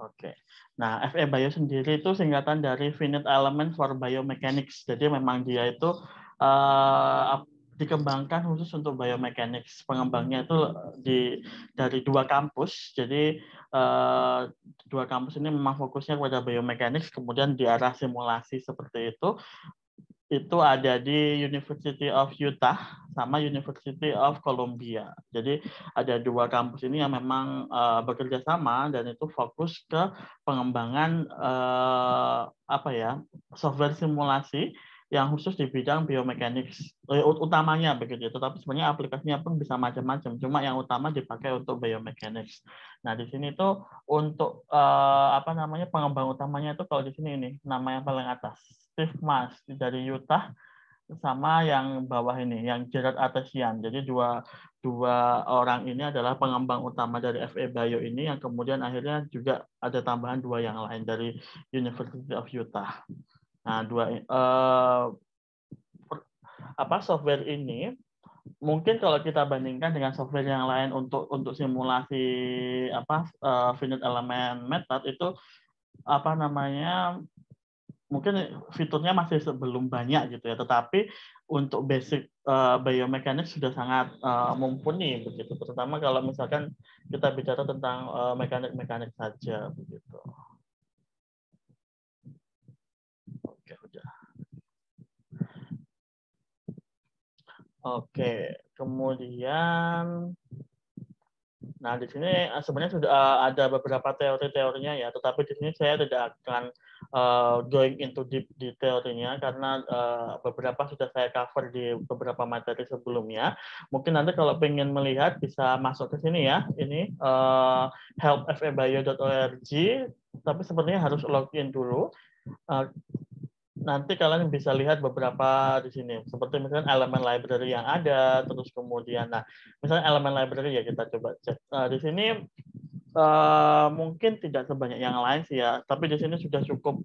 Oke. Nah, FE Bio sendiri itu singkatan dari Finite Element for Biomechanics. Jadi memang dia itu dikembangkan khusus untuk biomechanics. Pengembangnya itu dari 2 kampus. Jadi dua kampus ini memang fokusnya pada biomechanics, kemudian di arah simulasi seperti itu ada di University of Utah sama University of Columbia. Jadi ada 2 kampus ini yang memang bekerja sama dan itu fokus ke pengembangan software simulasi yang khusus di bidang biomechanics utamanya begitu. Tetapi sebenarnya aplikasinya pun bisa macam-macam. Cuma yang utama dipakai untuk biomechanics. Nah di sini tuh untuk pengembang utamanya itu kalau di sini ini nama yang paling atas. Steve Mas dari Utah sama yang bawah ini, yang Gerard Atesian. Jadi dua orang ini adalah pengembang utama dari FE Bio ini, yang kemudian akhirnya juga ada tambahan 2 yang lain dari University of Utah. Nah, software ini mungkin kalau kita bandingkan dengan software yang lain untuk simulasi finite element method itu mungkin fiturnya masih belum banyak gitu ya, tetapi untuk basic biomechanics sudah sangat mumpuni begitu, terutama kalau misalkan kita bicara tentang mekanik saja begitu. Oke, udah. Oke, kemudian nah di sini sebenarnya sudah ada beberapa teori-teorinya ya, tetapi di sini saya tidak akan going into deep di teorinya karena beberapa sudah saya cover di beberapa materi sebelumnya. Mungkin nanti kalau pengen melihat bisa masuk ke sini ya. Ini helpfebio.org, tapi sepertinya harus login dulu. Nanti kalian bisa lihat beberapa di sini, seperti misalnya elemen library yang ada, terus kemudian, misalnya elemen library ya kita coba cek. Di sini mungkin tidak sebanyak yang lain sih ya, tapi di sini sudah cukup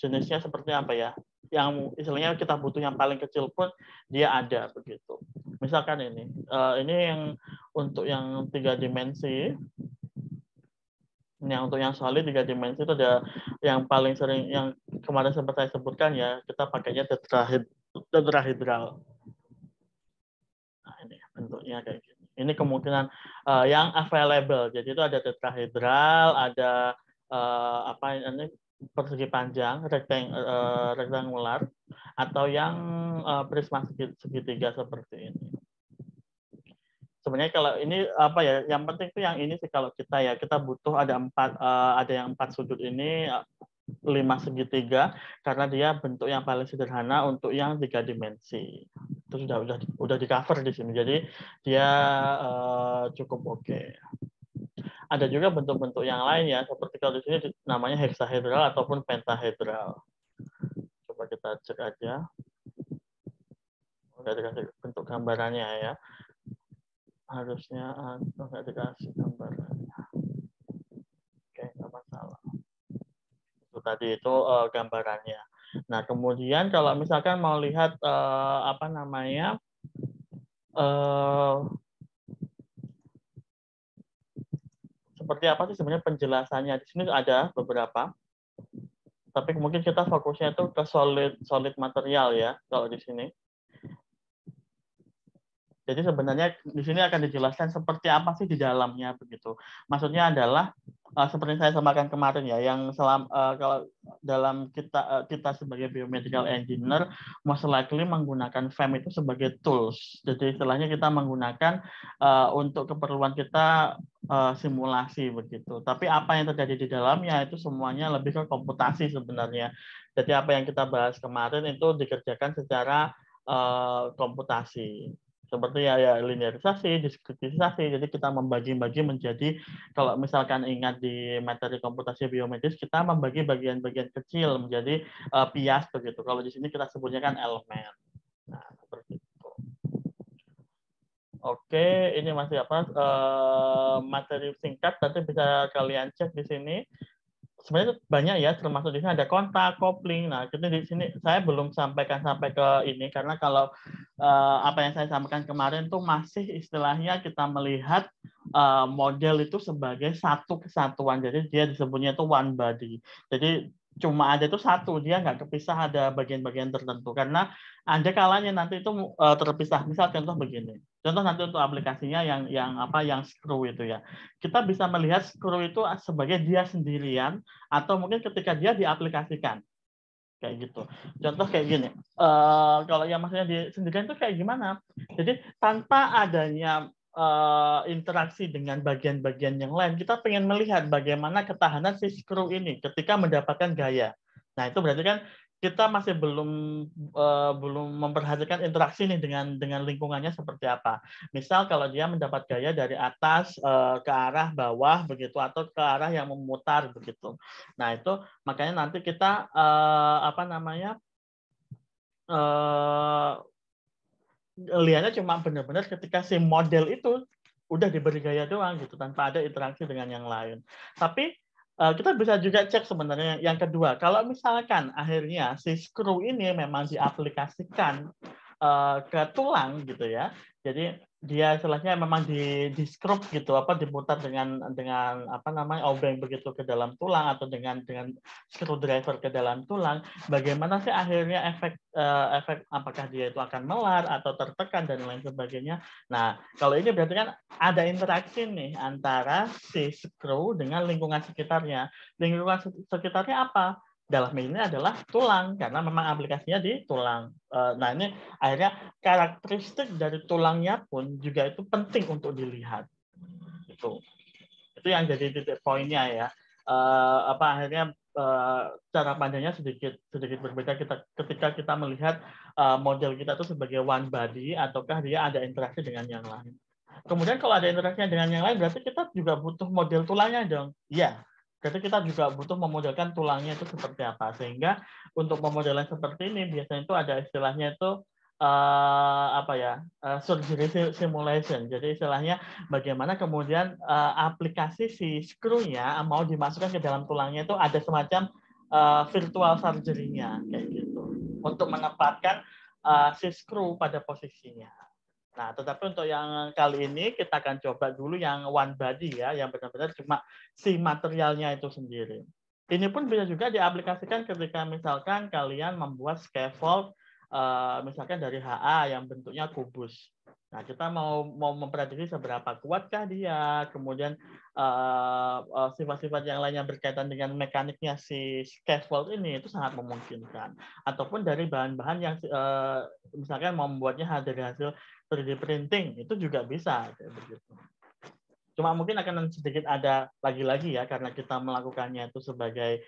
jenisnya seperti apa ya, yang istilahnya kita butuh yang paling kecil pun dia ada begitu. Misalkan ini yang untuk yang 3 dimensi. Yang untuk yang solid 3 dimensi itu ada yang paling sering, yang kemarin sempat saya sebutkan ya, kita pakainya tetrahedral. Nah ini bentuknya kayak gini. Ini kemungkinan yang available. Jadi itu ada tetrahedral, ada ini persegi panjang, rektangular, atau yang prisma segitiga seperti ini. Sebenarnya kalau ini yang penting itu yang ini sih, kalau kita butuh ada yang 4 sudut ini, 5 segitiga, karena dia bentuk yang paling sederhana untuk yang 3 dimensi. Itu sudah di cover di sini, jadi dia cukup oke. Ada juga bentuk-bentuk yang lain ya, seperti kalau di sini namanya hexahedral ataupun pentahedral. Coba kita cek aja. Udah dikasih bentuk gambarannya ya. Harusnya nggak dikasih gambarannya. Oke, nggak masalah. Itu tadi itu gambarannya. Nah, kemudian kalau misalkan mau lihat seperti apa sih sebenarnya penjelasannya, di sini ada beberapa. Tapi mungkin kita fokusnya itu ke solid material ya kalau di sini. Jadi sebenarnya di sini akan dijelaskan seperti apa sih di dalamnya begitu. Maksudnya adalah seperti saya sampaikan kemarin ya, yang kalau dalam kita sebagai biomedical engineer most likely menggunakan FEM itu sebagai tools. Jadi istilahnya kita menggunakan untuk keperluan kita simulasi begitu. Tapi apa yang terjadi di dalamnya itu semuanya lebih ke komputasi sebenarnya. Jadi apa yang kita bahas kemarin itu dikerjakan secara komputasi. Seperti ya linearisasi, diskretisasi. Jadi kita membagi-bagi menjadi, kalau misalkan ingat di materi komputasi biomedis, kita membagi bagian-bagian kecil menjadi bias begitu. Kalau di sini kita sebutnya kan elemen. Nah, seperti itu. Oke, ini masih materi singkat, nanti bisa kalian cek di sini. Sebenarnya banyak ya, termasuk di sini ada kontak, kopling. Nah, jadi di sini saya belum sampai ke ini, karena kalau apa yang saya sampaikan kemarin tuh masih istilahnya kita melihat model itu sebagai satu kesatuan. Jadi dia disebutnya itu one body. Jadi cuma ada itu satu, dia nggak kepisah ada bagian-bagian tertentu. Karena ada kalanya nanti itu terpisah. Misal contoh begini. Contoh nanti untuk aplikasinya yang screw itu ya. Kita bisa melihat screw itu sebagai dia sendirian atau mungkin ketika dia diaplikasikan. Kayak gitu. Contoh kayak gini. Kalau yang maksudnya di sendirian itu kayak gimana? Jadi tanpa adanya interaksi dengan bagian-bagian yang lain, kita pengen melihat bagaimana ketahanan si screw ini ketika mendapatkan gaya. Nah, itu berarti kan kita masih belum memperhatikan interaksi nih dengan lingkungannya seperti apa. Misal kalau dia mendapat gaya dari atas ke arah bawah begitu atau ke arah yang memutar begitu. Nah, itu makanya nanti kita lihatnya cuma benar-benar ketika si model itu udah diberi gaya doang gitu tanpa ada interaksi dengan yang lain. Tapi kita bisa juga cek sebenarnya yang kedua. Kalau misalkan akhirnya si screw ini memang diaplikasikan ke tulang gitu ya. Jadi dia istilahnya memang di screw gitu, diputar dengan obeng begitu ke dalam tulang atau dengan screwdriver ke dalam tulang. Bagaimana sih akhirnya efek apakah dia itu akan melar atau tertekan dan lain sebagainya. Nah, kalau ini berarti kan ada interaksi nih antara si screw dengan lingkungan sekitarnya. Lingkungan sekitarnya apa? Dalam ini adalah tulang, karena memang aplikasinya di tulang. Nah, ini akhirnya karakteristik dari tulangnya pun juga itu penting untuk dilihat. Itu yang jadi titik poinnya ya. Akhirnya cara pandangnya sedikit berbeda ketika kita melihat model kita itu sebagai one body ataukah dia ada interaksi dengan yang lain. Kemudian kalau ada interaksinya dengan yang lain, berarti kita juga butuh model tulangnya dong. Iya, berarti kita juga butuh memodelkan tulangnya itu seperti apa. Sehingga untuk pemodelan seperti ini biasanya itu ada istilahnya itu surgery simulation. Jadi istilahnya bagaimana kemudian aplikasi si screw-nya mau dimasukkan ke dalam tulangnya itu ada semacam virtual surgery-nya kayak gitu untuk menempatkan si screw pada posisinya. Nah, tetapi untuk yang kali ini kita akan coba dulu yang one body ya, yang benar-benar cuma si materialnya itu sendiri. Ini pun bisa juga diaplikasikan ketika misalkan kalian membuat scaffold misalkan dari HA yang bentuknya kubus. Nah, kita mau memprediksi seberapa kuatkah dia, kemudian sifat-sifat yang lainnya berkaitan dengan mekaniknya si scaffold ini itu sangat memungkinkan. Ataupun dari bahan-bahan yang misalkan mau membuatnya dari hasil 3D printing itu juga bisa kayak begitu. Cuma mungkin akan sedikit ada lagi-lagi ya karena kita melakukannya itu sebagai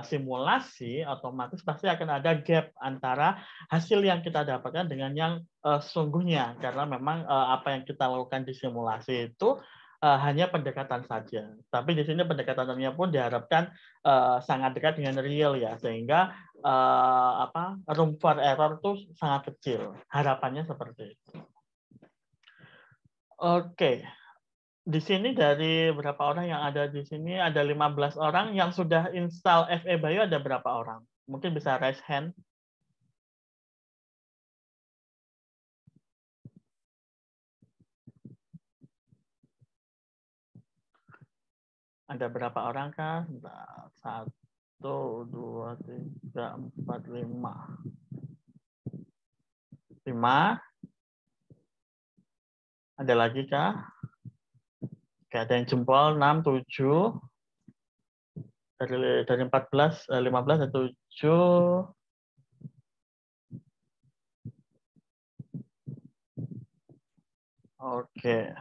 simulasi, otomatis pasti akan ada gap antara hasil yang kita dapatkan dengan yang sesungguhnya karena memang apa yang kita lakukan di simulasi itu hanya pendekatan saja. Tapi di sini pendekatannya pun diharapkan sangat dekat dengan real ya sehingga room for error itu sangat kecil. Harapannya seperti itu. Oke. Di sini dari berapa orang yang ada di sini, ada 15 orang yang sudah install FE Bio, ada berapa orang? Mungkin bisa raise hand. Ada berapa orang kah? 1, 2, 3, 4, 5. 5. Ada lagi kah? Oke, ada yang jempol 6, 7. Dari 14, 15 ada 7. Oke.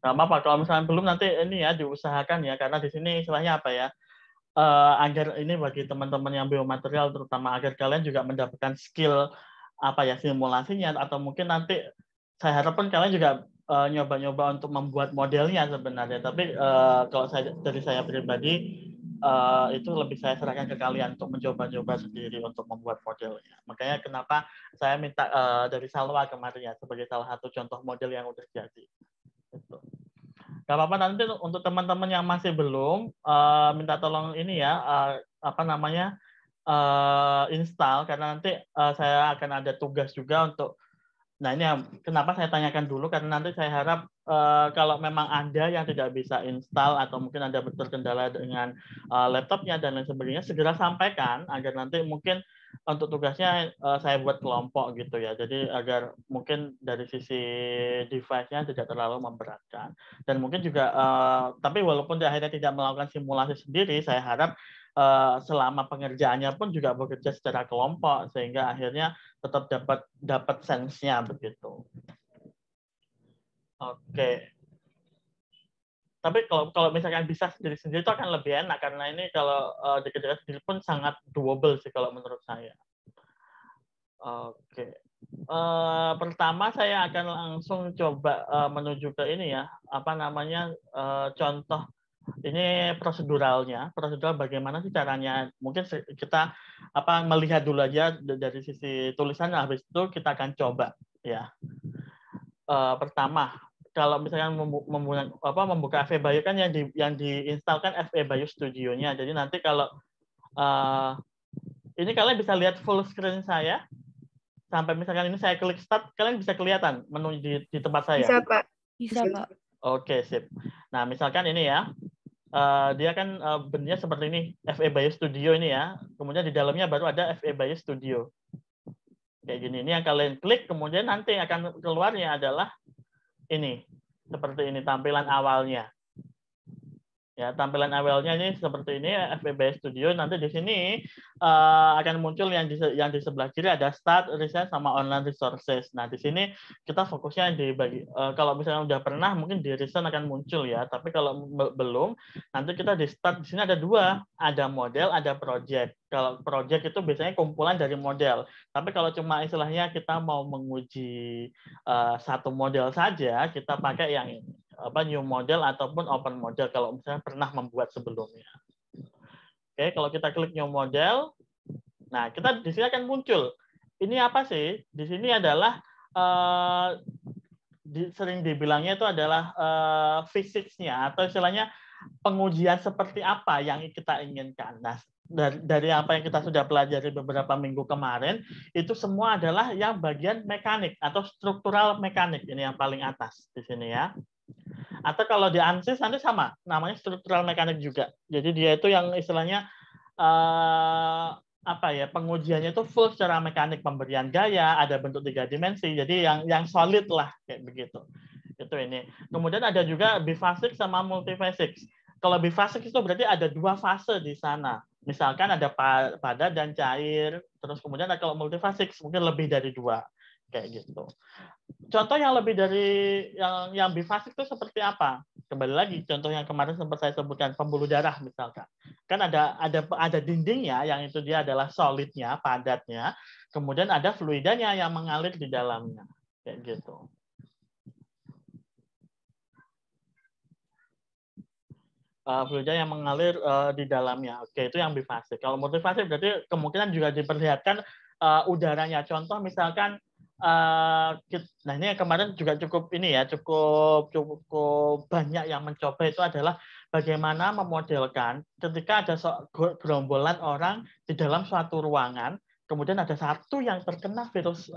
Nggak apa-apa, kalau misalnya belum nanti ini ya diusahakan ya, karena di sini istilahnya apa ya, agar ini bagi teman-teman yang biomaterial terutama agar kalian juga mendapatkan skill simulasinya atau mungkin nanti saya harapkan kalian juga nyoba-nyoba untuk membuat modelnya sebenarnya. Tapi kalau dari saya pribadi itu lebih saya serahkan ke kalian untuk mencoba-coba sendiri untuk membuat modelnya. Makanya kenapa saya minta dari Salwa kemarin ya sebagai salah satu contoh model yang udah jadi. Gitu. Gak apa-apa, nanti untuk teman-teman yang masih belum minta tolong ini ya install karena nanti saya akan ada tugas juga untuk Nah, ini kenapa saya tanyakan dulu, karena nanti saya harap kalau memang Anda yang tidak bisa install atau mungkin Anda terkendala dengan laptopnya dan lain sebagainya, segera sampaikan agar nanti mungkin untuk tugasnya saya buat kelompok gitu ya. Jadi agar mungkin dari sisi device-nya tidak terlalu memberatkan. Dan mungkin juga, tapi walaupun di akhirnya tidak melakukan simulasi sendiri, saya harap selama pengerjaannya pun juga bekerja secara kelompok sehingga akhirnya tetap dapat sense-nya begitu. Oke. Tapi kalau misalkan bisa sendiri-sendiri itu akan lebih enak karena ini kalau dikerjakan sendiri pun sangat doable sih kalau menurut saya. Oke. Pertama saya akan langsung coba menuju ke ini ya, apa namanya, contoh ini prosedural bagaimana sih caranya, mungkin kita melihat dulu aja dari sisi tulisan, habis itu kita akan coba ya. Pertama, kalau misalnya membuka FE Bio kan yang diinstalkan FE Bio Studio-nya, jadi nanti kalau ini kalian bisa lihat full screen saya sampai misalkan ini saya klik start, kalian bisa kelihatan menu di tempat saya. Bisa, Pak. Bisa, Pak. Oke, sip. Nah, misalkan ini ya, dia kan bentuknya seperti ini, FE Bio Studio ini ya. Kemudian di dalamnya baru ada FE Bio Studio. Kayak gini. Ini yang kalian klik, kemudian nanti akan keluarnya adalah ini. Seperti ini tampilan awalnya. Ya, tampilan awalnya ini seperti ini, FE Bio Studio. Nanti di sini akan muncul yang di sebelah kiri ada Start, Research, sama Online Resources. Nah, di sini kita fokusnya kalau misalnya udah pernah, mungkin di Research akan muncul ya. Tapi kalau belum, nanti kita di Start. Di sini ada dua, ada model, ada project. Kalau project itu biasanya kumpulan dari model. Tapi kalau cuma istilahnya kita mau menguji satu model saja, kita pakai yang ini. New model ataupun open model kalau misalnya pernah membuat sebelumnya. Oke, kalau kita klik new model, nah kita di sini akan muncul. Ini apa sih? Di sini adalah sering dibilangnya itu adalah physics-nya atau istilahnya pengujian seperti apa yang kita inginkan. Nah, dari apa yang kita sudah pelajari beberapa minggu kemarin, itu semua adalah yang bagian mekanik atau struktural mekanik. Ini yang paling atas di sini ya. Atau kalau di ANSYS nanti sama, namanya struktural mekanik juga. Jadi dia itu yang istilahnya pengujiannya itu full secara mekanik, pemberian gaya, ada bentuk 3 dimensi. Jadi yang solid lah kayak begitu. Itu ini. Kemudian ada juga bifasics sama multifasics. Kalau bifasics itu berarti ada 2 fase di sana. Misalkan ada padat dan cair, terus kemudian kalau multifasics mungkin lebih dari 2 kayak gitu. Contoh yang lebih dari yang bifasik itu seperti apa? Kembali lagi contoh yang kemarin sempat saya sebutkan, pembuluh darah misalkan. Kan ada dindingnya yang itu dia adalah solidnya, padatnya, kemudian ada fluidanya yang mengalir di dalamnya. Kayak gitu. Fluida yang mengalir di dalamnya. Oke, itu yang bifasik. Kalau multifasik berarti kemungkinan juga diperlihatkan udaranya. Contoh misalkan nah ini kemarin juga cukup banyak yang mencoba itu adalah bagaimana memodelkan ketika ada gerombolan orang di dalam suatu ruangan, kemudian ada satu yang terkena virus,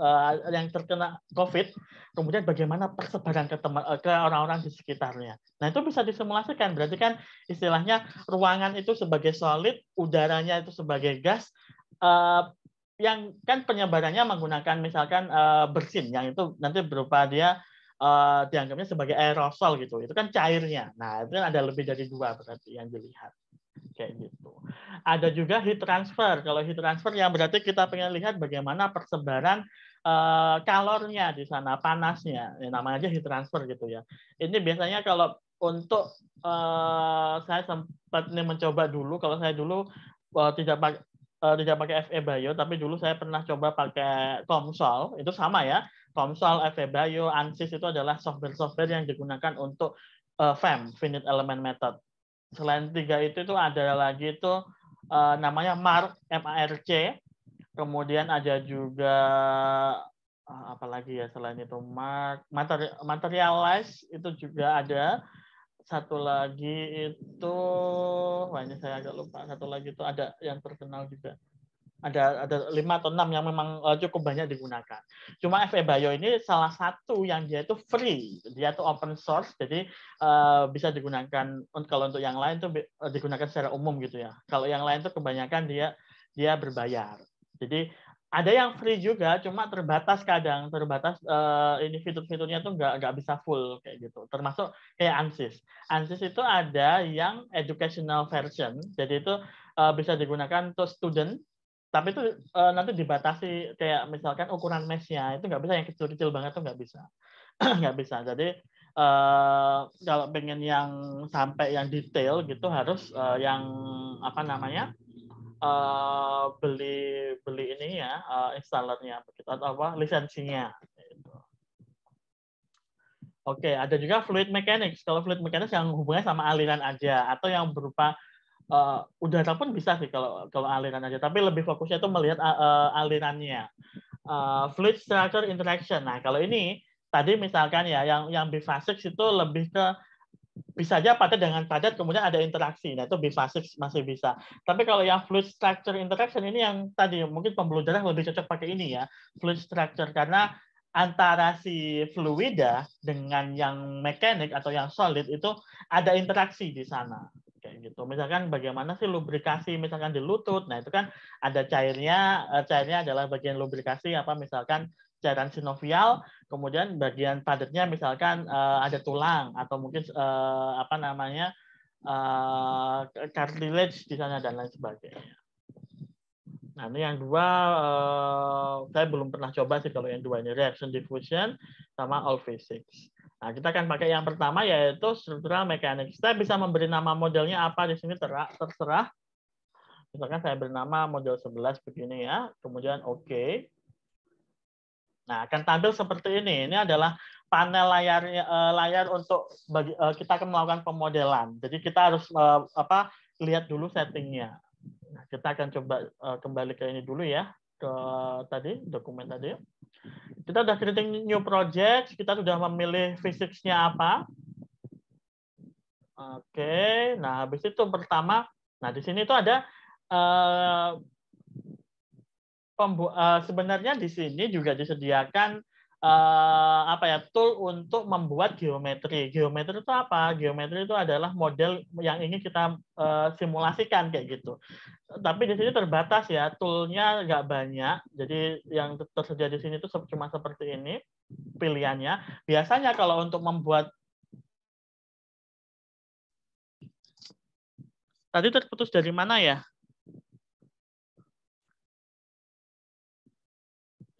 yang terkena COVID, kemudian bagaimana persebaran ke orang-orang di sekitarnya. Nah itu bisa disimulasikan, berarti kan istilahnya ruangan itu sebagai solid, udaranya itu sebagai gas, yang kan penyebarannya menggunakan misalkan bersin, yang itu nanti berupa dia dianggapnya sebagai aerosol gitu, itu kan cairnya. Nah itu kan ada lebih dari 2 berarti yang dilihat kayak gitu. Ada juga heat transfer. Kalau heat transfer yang berarti kita pengen lihat bagaimana persebaran kalornya di sana, panasnya, ya, namanya aja heat transfer gitu ya. Ini biasanya kalau untuk saya sempat mencoba dulu, kalau saya dulu tidak pakai FE Bio, tapi dulu saya pernah coba pakai COMSOL, itu sama ya. COMSOL, FE Bio, ANSYS itu adalah software-software yang digunakan untuk FEM, Finite Element Method. Selain 3 itu ada lagi itu namanya MARC, MARC. Kemudian ada juga apalagi ya selain itu MARC, Materialize itu juga ada. Satu lagi itu, ini saya agak lupa. Satu lagi itu ada yang terkenal juga. Ada 5 atau 6 yang memang cukup banyak digunakan. Cuma FE Bio ini salah satu yang dia itu free, dia itu open source, jadi bisa digunakan. Kalau untuk yang lain tuh digunakan secara umum gitu ya. Kalau yang lain tuh kebanyakan dia berbayar. Jadi ada yang free juga, cuma terbatas kadang, ini fitur-fiturnya tuh nggak bisa full kayak gitu. Termasuk kayak ANSYS. ANSYS itu ada yang educational version, jadi itu bisa digunakan untuk student. Tapi itu nanti dibatasi kayak misalkan ukuran mesh-nya itu nggak bisa, yang kecil-kecil banget tuh nggak bisa. Nggak bisa. Jadi kalau pengen yang sampai yang detail gitu harus yang apa namanya beli ini ya installernya begitu atau apa lisensinya. Gitu. Oke, ada juga fluid mechanics. Kalau fluid mechanics yang hubungannya sama aliran aja atau yang berupa udara pun bisa sih kalau aliran aja, tapi lebih fokusnya itu melihat alirannya. Fluid structure interaction. Nah, kalau ini tadi misalkan ya yang bifasics itu lebih ke bisa aja padat dengan padat kemudian ada interaksi. Nah, itu bifasics masih bisa. Tapi kalau yang fluid structure interaction ini yang tadi mungkin pembuluh darah lebih cocok pakai ini ya, fluid structure, karena antara si fluida dengan yang mekanik atau yang solid itu ada interaksi di sana. Kayak gitu. Misalkan bagaimana sih lubrikasi misalkan di lutut. Nah, itu kan ada cairnya adalah bagian lubrikasi apa misalkan cairan sinovial, kemudian bagian padatnya misalkan ada tulang atau mungkin apa namanya cartilage di sana dan lain sebagainya. Nah, ini yang dua saya belum pernah coba sih kalau yang dua ini, reaction diffusion sama all physics. Nah, kita akan pakai yang pertama yaitu structural mechanics. Saya bisa memberi nama modelnya apa di sini terserah. Misalkan saya beri nama model 11 begini ya, kemudian oke. Nah, akan tampil seperti ini. Ini adalah panel layar untuk kita akan melakukan pemodelan. Jadi kita harus lihat dulu settingnya. Nah, kita akan coba kembali ke ini dulu ya, ke tadi dokumen tadi. Kita sudah creating new project, kita sudah memilih physics-nya apa. Oke, nah habis itu pertama, nah di sini itu ada sebenarnya di sini juga disediakan apa ya, tool untuk membuat geometri. Geometri itu apa? Geometri itu adalah model yang ingin kita simulasikan kayak gitu. Tapi di sini terbatas ya, toolnya nggak banyak. Jadi yang tersedia di sini itu cuma seperti ini pilihannya. Biasanya kalau untuk membuat tadi terputus dari mana ya?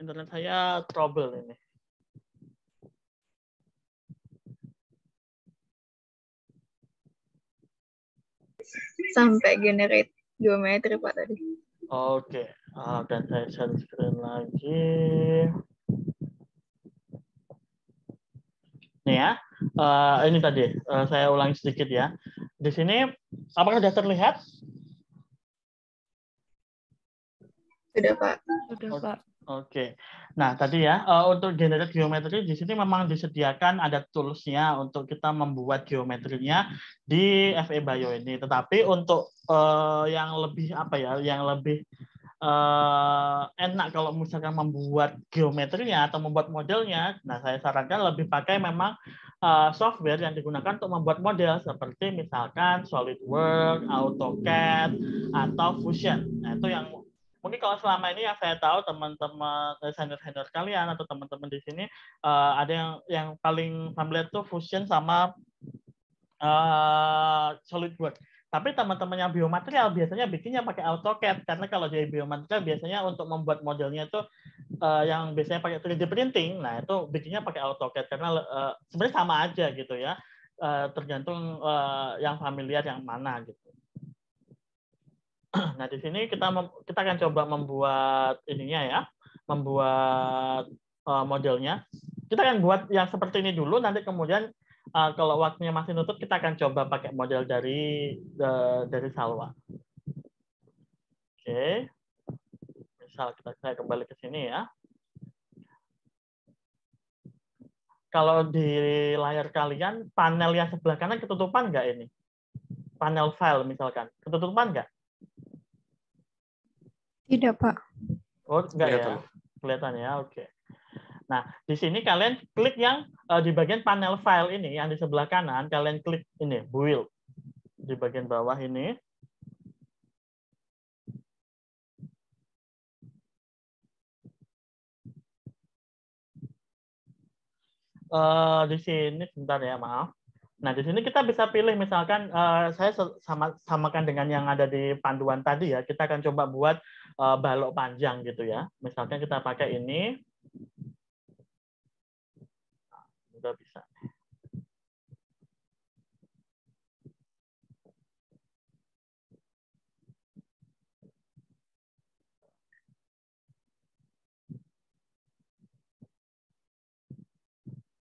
Internet saya trouble ini. Sampai generate geometri Pak tadi. Oke, dan saya share screen lagi. Nih ya, ini tadi saya ulangi sedikit ya. Di sini apakah sudah terlihat? Sudah Pak. Sudah Pak. Oke. Nah, tadi ya, untuk generate geometri di sini memang disediakan ada tools-nya untuk kita membuat geometrinya di FE Bio ini. Tetapi untuk yang lebih apa ya, yang lebih enak kalau misalkan membuat geometrinya atau membuat modelnya, nah saya sarankan lebih pakai memang software yang digunakan untuk membuat model seperti misalkan SolidWorks, AutoCAD, atau Fusion. Nah, itu yang mungkin kalau selama ini yang saya tahu teman-teman senior kalian atau teman-teman di sini ada yang paling familiar tuh Fusion sama SolidWorks. Tapi teman-teman yang biomaterial biasanya bikinnya pakai AutoCAD karena kalau di biomaterial biasanya untuk membuat modelnya itu yang biasanya pakai 3D printing, nah itu bikinnya pakai AutoCAD karena sebenarnya sama aja gitu ya, tergantung yang familiar yang mana gitu. Nah, di sini kita akan coba membuat ininya ya, membuat modelnya. Kita akan buat yang seperti ini dulu, nanti kemudian kalau waktunya masih nutup, kita akan coba pakai model dari Salwa. Oke. Misal saya kembali ke sini ya. Kalau di layar kalian, panel yang sebelah kanan ketutupan nggak ini? Panel file misalkan, ketutupan nggak? Tidak, Pak. Oh, enggak ya? Kelihatan ya, oke. Nah, di sini kalian klik yang di bagian panel file ini, yang di sebelah kanan, kalian klik ini, build. Di bagian bawah ini. Di sini, sebentar ya, maaf. Nah, di sini kita bisa pilih, misalkan saya samakan dengan yang ada di panduan tadi ya. Kita akan coba buat balok panjang gitu ya. Misalkan kita pakai ini. Udah bisa.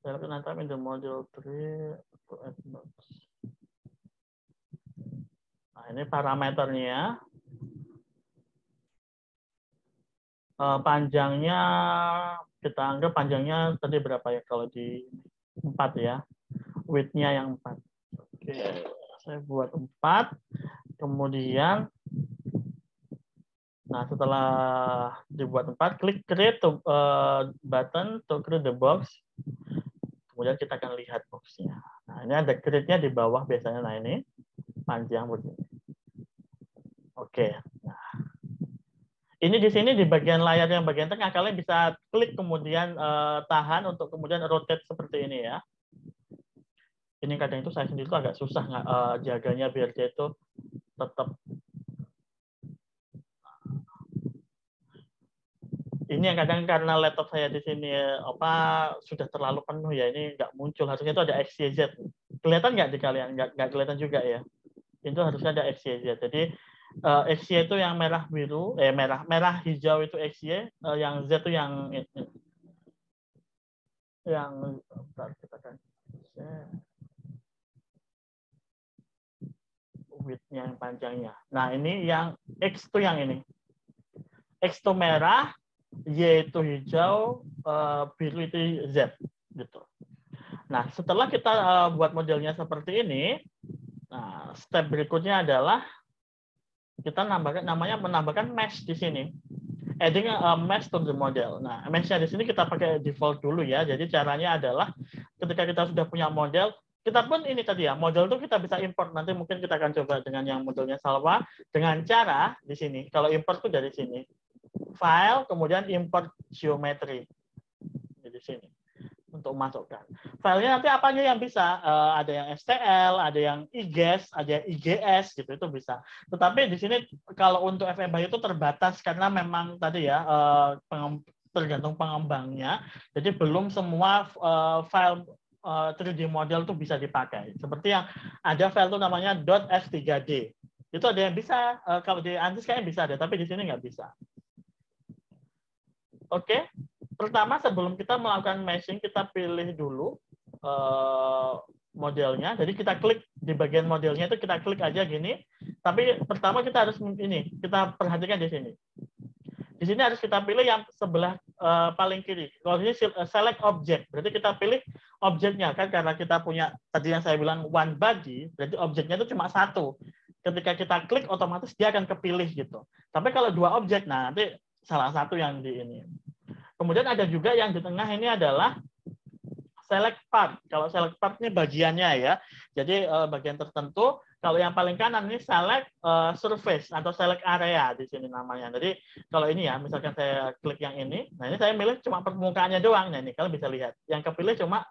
Select an item in the module 3 to add notes. Nah, ini parameternya. Panjangnya, kita anggap panjangnya tadi berapa ya? Kalau di 4 ya. Width-nya yang 4. Oke, saya buat 4. Kemudian, nah setelah dibuat 4, klik create button to create the box. Kemudian kita akan lihat box-nya. Nah, ini ada create-nya di bawah biasanya. Nah, ini panjang begini. Oke. Nah, ini di sini di bagian layar yang bagian tengah, kalian bisa klik kemudian tahan untuk kemudian rotate seperti ini ya. Ini kadang itu saya sendiri tuh agak susah jaganya biar dia itu tetap. Ini yang kadang karena laptop saya di sini sudah terlalu penuh ya, ini nggak muncul. Harusnya itu ada XYZ. Kelihatan nggak di kalian? Nggak kelihatan juga ya. Itu harusnya ada XYZ. Jadi XY itu yang merah biru, merah hijau itu XY, yang Z itu yang bentar, kita kan width-nya yang panjangnya. Nah, ini yang X itu yang ini. X itu merah, Y itu hijau, biru itu Z gitu. Nah, setelah kita buat modelnya seperti ini, nah, step berikutnya adalah kita menambahkan mesh di sini. Adding a mesh to the model. Nah, mesh-nya di sini kita pakai default dulu ya. Jadi caranya adalah ketika kita sudah punya model, kita pun ini tadi ya, model itu kita bisa import. Nanti mungkin kita akan coba dengan yang modelnya Salwa dengan cara di sini. Kalau import itu dari sini. File, kemudian import geometry. Di sini. Untuk masukkan. Filenya nanti apanya yang bisa? Ada yang STL, ada yang IGES, ada yang IGS, gitu, itu bisa. Tetapi di sini kalau untuk FMBA itu terbatas karena memang tadi ya tergantung pengembangnya. Jadi belum semua file 3D model itu bisa dipakai. Seperti yang ada file itu namanya .f3d. Itu ada yang bisa, kalau di Ansys kayaknya bisa ada, tapi di sini nggak bisa. Oke. Pertama, sebelum kita melakukan meshing, kita pilih dulu modelnya. Jadi kita klik di bagian modelnya itu, kita klik aja gini. Tapi pertama kita harus kita perhatikan di sini. Di sini harus kita pilih yang sebelah paling kiri. Kalau ini select object, berarti kita pilih objeknya kan, karena kita punya tadi yang saya bilang one body, berarti objeknya itu cuma satu. Ketika kita klik, otomatis dia akan kepilih gitu. Tapi kalau dua objek, nah nanti salah satu yang di ini. Kemudian ada juga yang di tengah ini adalah select part. Kalau select part ini bagiannya ya. Jadi bagian tertentu. Kalau yang paling kanan ini select surface atau select area di sini namanya. Jadi kalau ini ya, misalkan saya klik yang ini, nah ini saya milih cuma permukaannya doang. Nah ini kalian bisa lihat. Yang kepilih cuma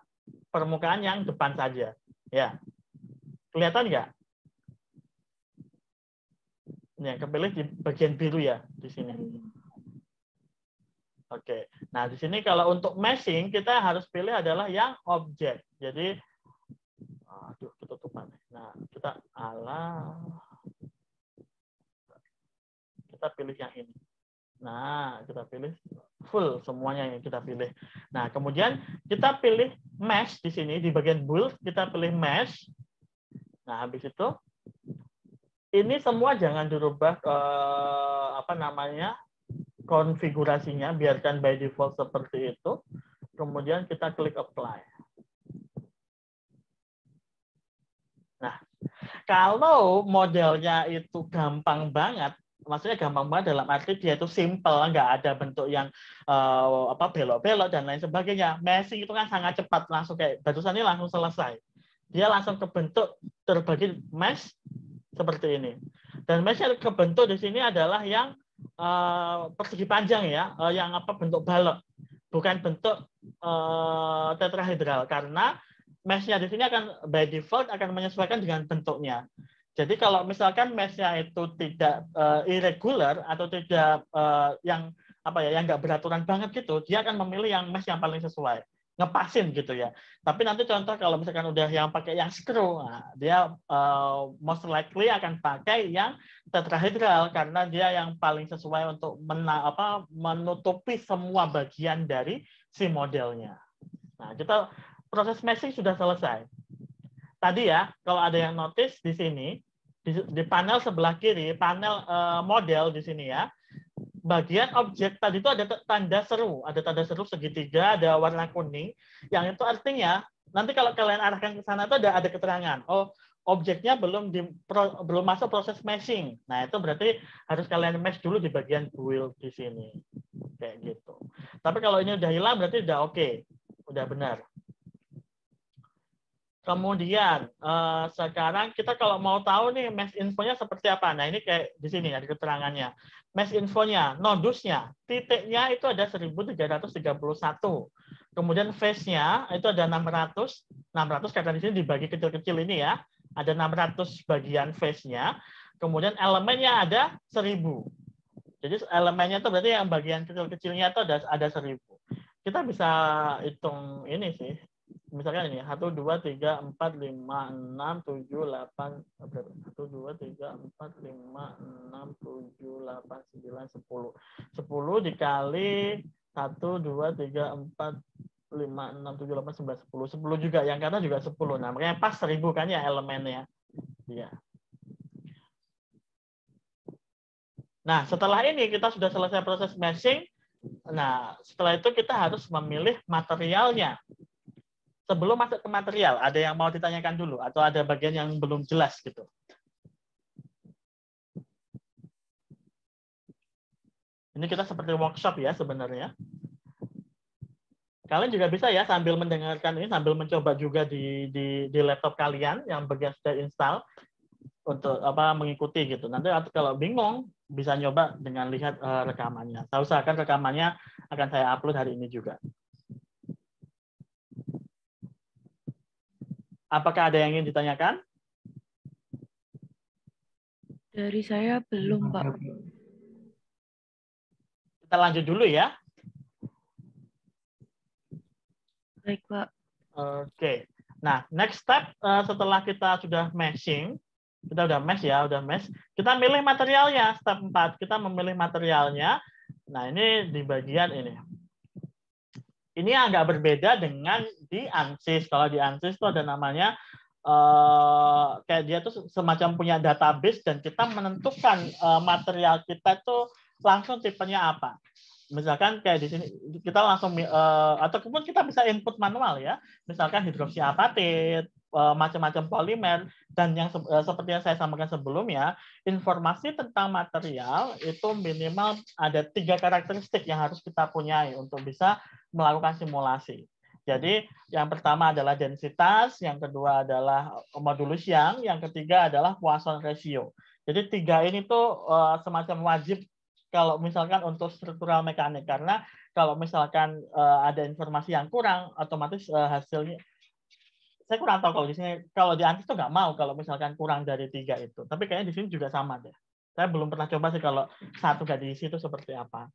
permukaan yang depan saja. Ya, kelihatan nggak? Ini yang kepilih di bagian biru ya di sini. Oke, nah di sini kalau untuk meshing kita harus pilih adalah yang objek. Jadi, aduh ketutupan. Nah kita pilih yang ini. Nah kita pilih full semuanya yang kita pilih. Nah kemudian kita pilih mesh di sini di bagian build kita pilih mesh. Nah habis itu ini semua jangan dirubah konfigurasinya, biarkan by default seperti itu. Kemudian kita klik apply. Nah, kalau modelnya itu gampang banget, maksudnya gampang banget dalam arti dia itu simple, nggak ada bentuk yang belok-belok dan lain sebagainya. Meshing itu kan sangat cepat, langsung kayak barusan ini langsung selesai. Dia langsung kebentuk terbagi mesh seperti ini. Dan mesh yang kebentuk di sini adalah yang persegi panjang ya, yang bentuk balok, bukan bentuk tetrahedral, karena mesh-nya di sini akan by default akan menyesuaikan dengan bentuknya. Jadi kalau misalkan mesh-nya itu tidak irregular atau tidak yang yang nggak beraturan banget gitu, dia akan memilih yang mesh yang paling sesuai, ngepasin gitu ya. Tapi nanti contoh kalau misalkan udah yang pakai yang screw, nah, dia most likely akan pakai yang tetrahedral karena dia yang paling sesuai untuk menutupi semua bagian dari si modelnya. Nah, kita proses meshing sudah selesai. Tadi ya, kalau ada yang notice di sini, di panel sebelah kiri, panel model di sini ya, bagian objek tadi itu ada tanda seru segitiga, ada warna kuning, yang itu artinya nanti kalau kalian arahkan ke sana itu ada keterangan. Oh, objeknya belum masuk proses meshing. Nah, itu berarti harus kalian mesh dulu di bagian build di sini. Kayak gitu. Tapi kalau ini udah hilang berarti udah oke. Udah benar. Kemudian sekarang kita kalau mau tahu nih mesh infonya seperti apa. Nah, ini kayak di sini ada keterangannya. Mesh infonya, nodusnya, titiknya itu ada 1331. Kemudian face-nya itu ada 600. 600 karena di sini dibagi kecil-kecil ini ya. Ada 600 bagian face-nya. Kemudian elemennya ada 1000. Jadi elemennya itu berarti yang bagian kecil-kecilnya itu ada 1000. Kita bisa hitung ini sih. Misalkan ini 1, 2, 3, 4, 5, 6, 7, 8 1, 2, 3, 4, 5, 6, 7, 8, 9, 10 10 dikali 1, 2, 3, 4, 5, 6, 7, 8, 9, 10 10 juga yang karena juga 10. Nah makanya pas 1000 kan ya elemennya ya. Nah setelah ini kita sudah selesai proses meshing. Nah setelah itu kita harus memilih materialnya. Sebelum masuk ke material, ada yang mau ditanyakan dulu atau ada bagian yang belum jelas gitu? Ini kita seperti workshop ya sebenarnya. Kalian juga bisa ya sambil mendengarkan ini, sambil mencoba juga di laptop kalian yang bagian sudah install untuk mengikuti gitu. Nanti kalau bingung bisa nyoba dengan lihat rekamannya. Saya usahakan rekamannya akan saya upload hari ini juga. Apakah ada yang ingin ditanyakan? Dari saya belum, Pak. Kita lanjut dulu ya. Baik, Pak. Oke. Nah, next step setelah kita sudah meshing, kita udah mesh, kita milih materialnya. Step 4, kita memilih materialnya. Nah, ini di bagian ini. Ini agak berbeda dengan di ANSYS. Kalau di ANSYS itu ada namanya kayak dia tuh semacam punya database dan kita menentukan material kita tuh langsung tipenya apa. Misalkan kayak di sini kita langsung ataupun kita bisa input manual ya. Misalkan hidroksiapatit, macam-macam polimer dan yang seperti yang saya sampaikan sebelumnya, informasi tentang material itu minimal ada 3 karakteristik yang harus kita punyai untuk bisa melakukan simulasi. Jadi yang pertama adalah densitas, yang kedua adalah modulus yang ketiga adalah Poisson ratio. Jadi 3 ini tuh semacam wajib kalau misalkan untuk struktural mekanik, karena kalau misalkan ada informasi yang kurang, otomatis hasilnya saya kurang tahu kalau di sini, kalau di ANSYS itu nggak mau kalau misalkan kurang dari 3 itu. Tapi kayaknya di sini juga sama deh. Saya belum pernah coba sih kalau 1 nggak diisi itu seperti apa.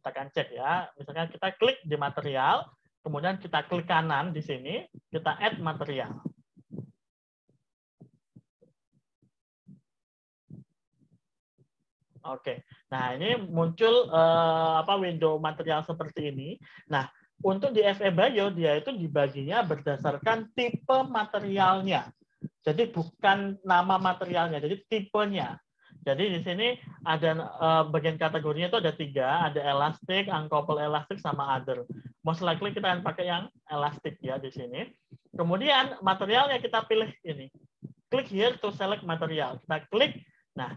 Kita akan cek ya. Misalkan kita klik di material, kemudian kita klik kanan di sini, kita add material. Oke. Nah, ini muncul window material seperti ini. Nah, untuk di FE Bio dia itu dibaginya berdasarkan tipe materialnya. Jadi bukan nama materialnya, jadi tipenya. Jadi di sini ada bagian kategorinya itu ada 3, ada elastic, uncoupled elastic, sama other. Most likely kita akan pakai yang elastic ya di sini. Kemudian materialnya kita pilih ini. Click here to select material. Kita klik. Nah,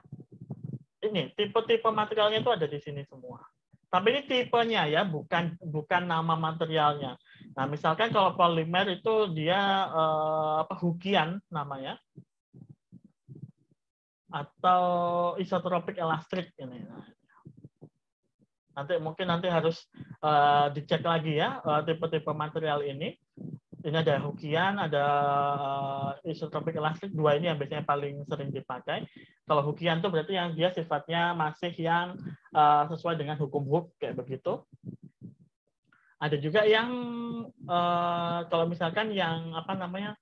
ini tipe-tipe materialnya itu ada di sini semua. Tapi ini tipenya ya, bukan nama materialnya. Nah, misalkan kalau polimer itu dia hookian namanya, atau isotropik elastrik ini. Nanti harus dicek lagi ya tipe-tipe material ini. Ini ada hookian, ada isotropik elastrik. Dua ini yang biasanya paling sering dipakai. Kalau hookian itu berarti yang dia sifatnya masih yang sesuai dengan hukum Hooke kayak begitu. Ada juga yang kalau misalkan yang apa namanya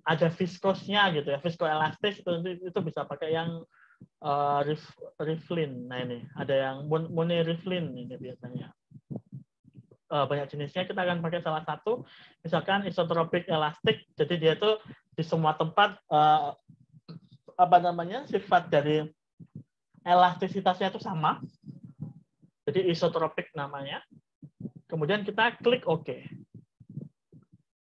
ada viskosnya gitu ya, viskoelastis itu bisa pakai yang Riflin. Nah ini ada yang Riflin ini biasanya. Banyak jenisnya, kita akan pakai salah satu, misalkan isotropik elastik. Jadi dia itu di semua tempat apa namanya sifat dari elastisitasnya itu sama. Jadi isotropik namanya. Kemudian kita klik OK.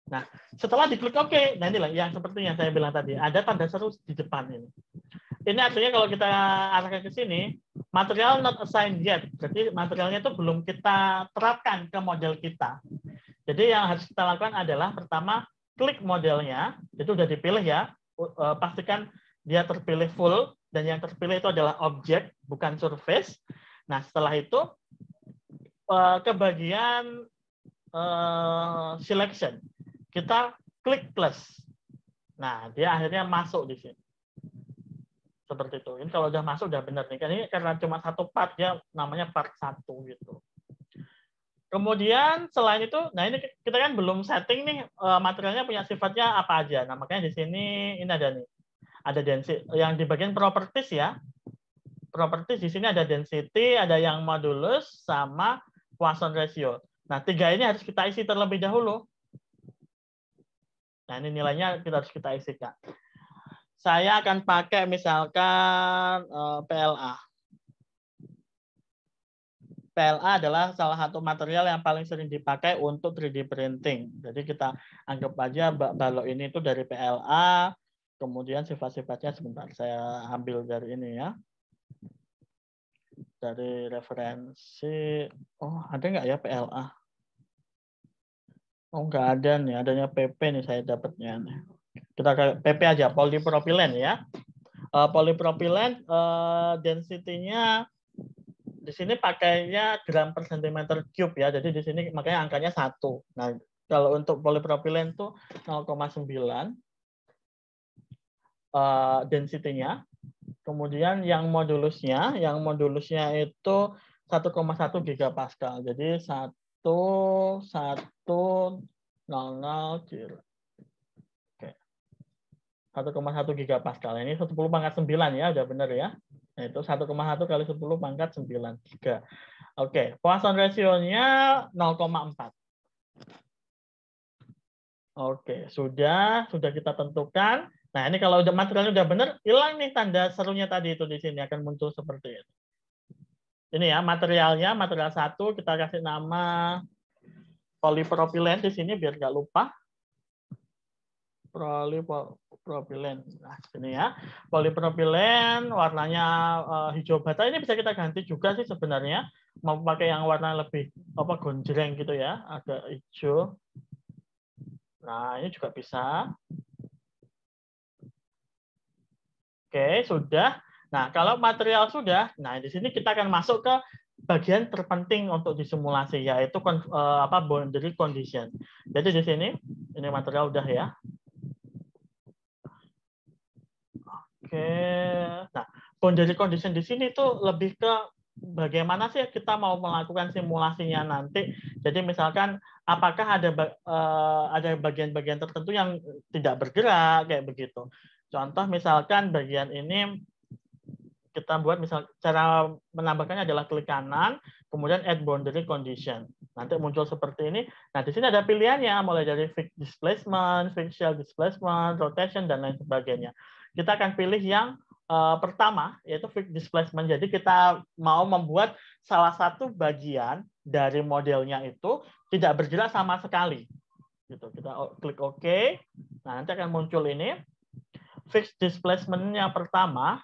Nah, setelah diklik OK, nah inilah yang seperti yang saya bilang tadi, ada tanda seru di depan ini. Ini artinya kalau kita arahkan ke sini, material not assigned yet. Jadi materialnya itu belum kita terapkan ke model kita. Jadi yang harus kita lakukan adalah pertama, klik modelnya, itu sudah dipilih ya, pastikan dia terpilih full, dan yang terpilih itu adalah objek, bukan surface. Nah, setelah itu, ke bagian selection, kita klik plus. Nah, dia akhirnya masuk di sini. Seperti itu. Ini kalau udah masuk udah benar nih. Ini karena cuma satu part ya, namanya part 1 gitu. Kemudian selain itu, nah ini kita kan belum setting nih materialnya punya sifatnya apa aja. Nah, makanya di sini ini ada nih. Ada density yang di bagian properties ya. Properties di sini ada density, ada yang modulus sama Poisson ratio. Nah, 3 ini harus kita isi terlebih dahulu. Nah, ini nilainya harus kita isikan. Saya akan pakai misalkan PLA. PLA adalah salah satu material yang paling sering dipakai untuk 3D printing. Jadi kita anggap aja balok ini itu dari PLA, kemudian sifat-sifatnya sebentar saya ambil dari ini ya. Dari referensi, oh ada nggak ya PLA? Oh nggak ada nih, adanya PP nih saya dapatnya nih. Kita ke PP aja, polipropilen ya. Polipropilen density-nya di sini pakainya gram per centimeter cube ya. Jadi di sini makanya angkanya 1. Nah, kalau untuk polipropilen itu 0,9 density-nya. Kemudian yang modulusnya itu 1,1 gigapascal. Jadi 1,100 1,1 gigapascal. Ini 10 pangkat 9 ya, udah benar ya. Nah, itu 1,1 kali 10 pangkat 9 giga. Oke, Poisson ratio-nya 0,4. Oke, sudah kita tentukan. Nah, ini kalau udah materialnya udah benar, hilang nih tanda serunya tadi itu di sini akan muncul seperti ini. Ini ya materialnya, material 1 kita kasih nama polipropilen di sini biar nggak lupa. Polipropilen. Nah, ini ya. Polipropilen warnanya hijau bata. Ini bisa kita ganti juga sih sebenarnya. Mau pakai yang warna lebih gonjreng gitu ya, agak hijau. Nah, ini juga bisa. Oke, sudah. Nah, kalau material sudah, nah di sini kita akan masuk ke bagian terpenting untuk disimulasi, yaitu boundary condition. Jadi di sini, ini material udah ya. Oke, nah boundary condition di sini tuh lebih ke bagaimana sih kita mau melakukan simulasinya nanti. Jadi misalkan apakah ada bagian-bagian tertentu yang tidak bergerak kayak begitu. Contoh misalkan bagian ini kita buat misal cara menambahkannya adalah klik kanan, kemudian add boundary condition. Nanti muncul seperti ini. Nah di sini ada pilihannya mulai dari fixed displacement, facial displacement, rotation dan lain sebagainya. Kita akan pilih yang pertama, yaitu fixed displacement. Jadi kita mau membuat salah satu bagian dari modelnya itu tidak bergerak sama sekali. Gitu. Kita klik OK. Nah, nanti akan muncul ini. Fixed displacement yang pertama,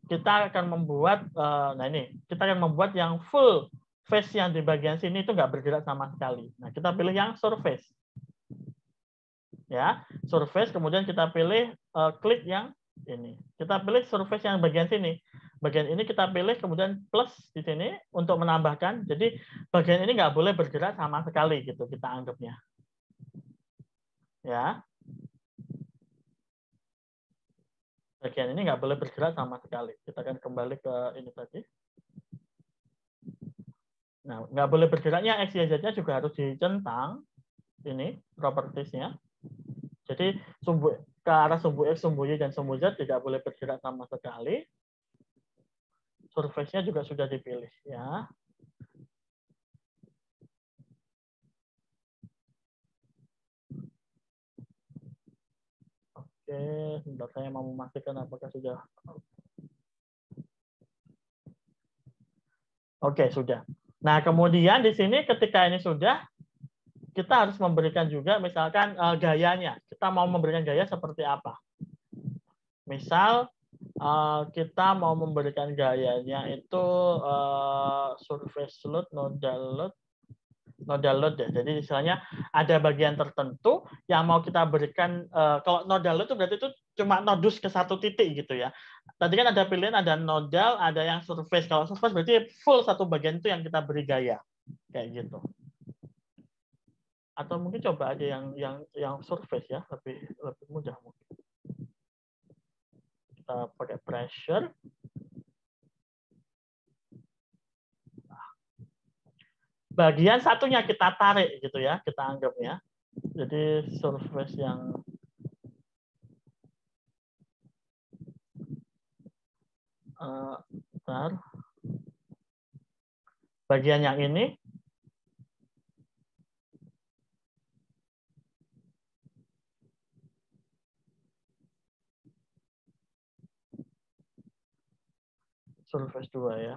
kita akan membuat, nah ini, kita akan membuat yang full face yang di bagian sini itu nggak bergerak sama sekali. Nah, kita pilih yang surface. Ya, surface, kemudian kita pilih klik yang ini. Kita pilih surface yang bagian sini. Bagian ini kita pilih, kemudian plus di sini untuk menambahkan. Jadi bagian ini nggak boleh bergerak sama sekali gitu kita anggapnya. Ya. Bagian ini nggak boleh bergerak sama sekali. Kita akan kembali ke ini tadi. Nah, nggak boleh bergeraknya X, Y, Z-nya juga harus dicentang. Ini propertiesnya. Jadi sumbu ke arah sumbu X, sumbu Y, dan sumbu Z tidak boleh bergerak sama sekali. Surface-nya juga sudah dipilih. Ya. Oke, sebentar saya mau memastikan apakah sudah. Oke, sudah. Nah, kemudian di sini ketika ini sudah, kita harus memberikan juga misalkan gayanya. Kita mau memberikan gaya seperti apa? Misal kita mau memberikan gayanya itu surface load, nodal load ya. Jadi misalnya ada bagian tertentu yang mau kita berikan, kalau nodal load itu berarti itu cuma nodus ke satu titik gitu ya. Tadi kan ada pilihan, ada nodal, ada yang surface. Kalau surface berarti full satu bagian itu yang kita beri gaya. Kayak gitu. Atau mungkin coba aja yang surface ya, lebih mudah mungkin. Kita pakai pressure. Bagian satunya kita tarik gitu ya, kita anggapnya. Jadi surface yang bagian yang ini surface 2 ya.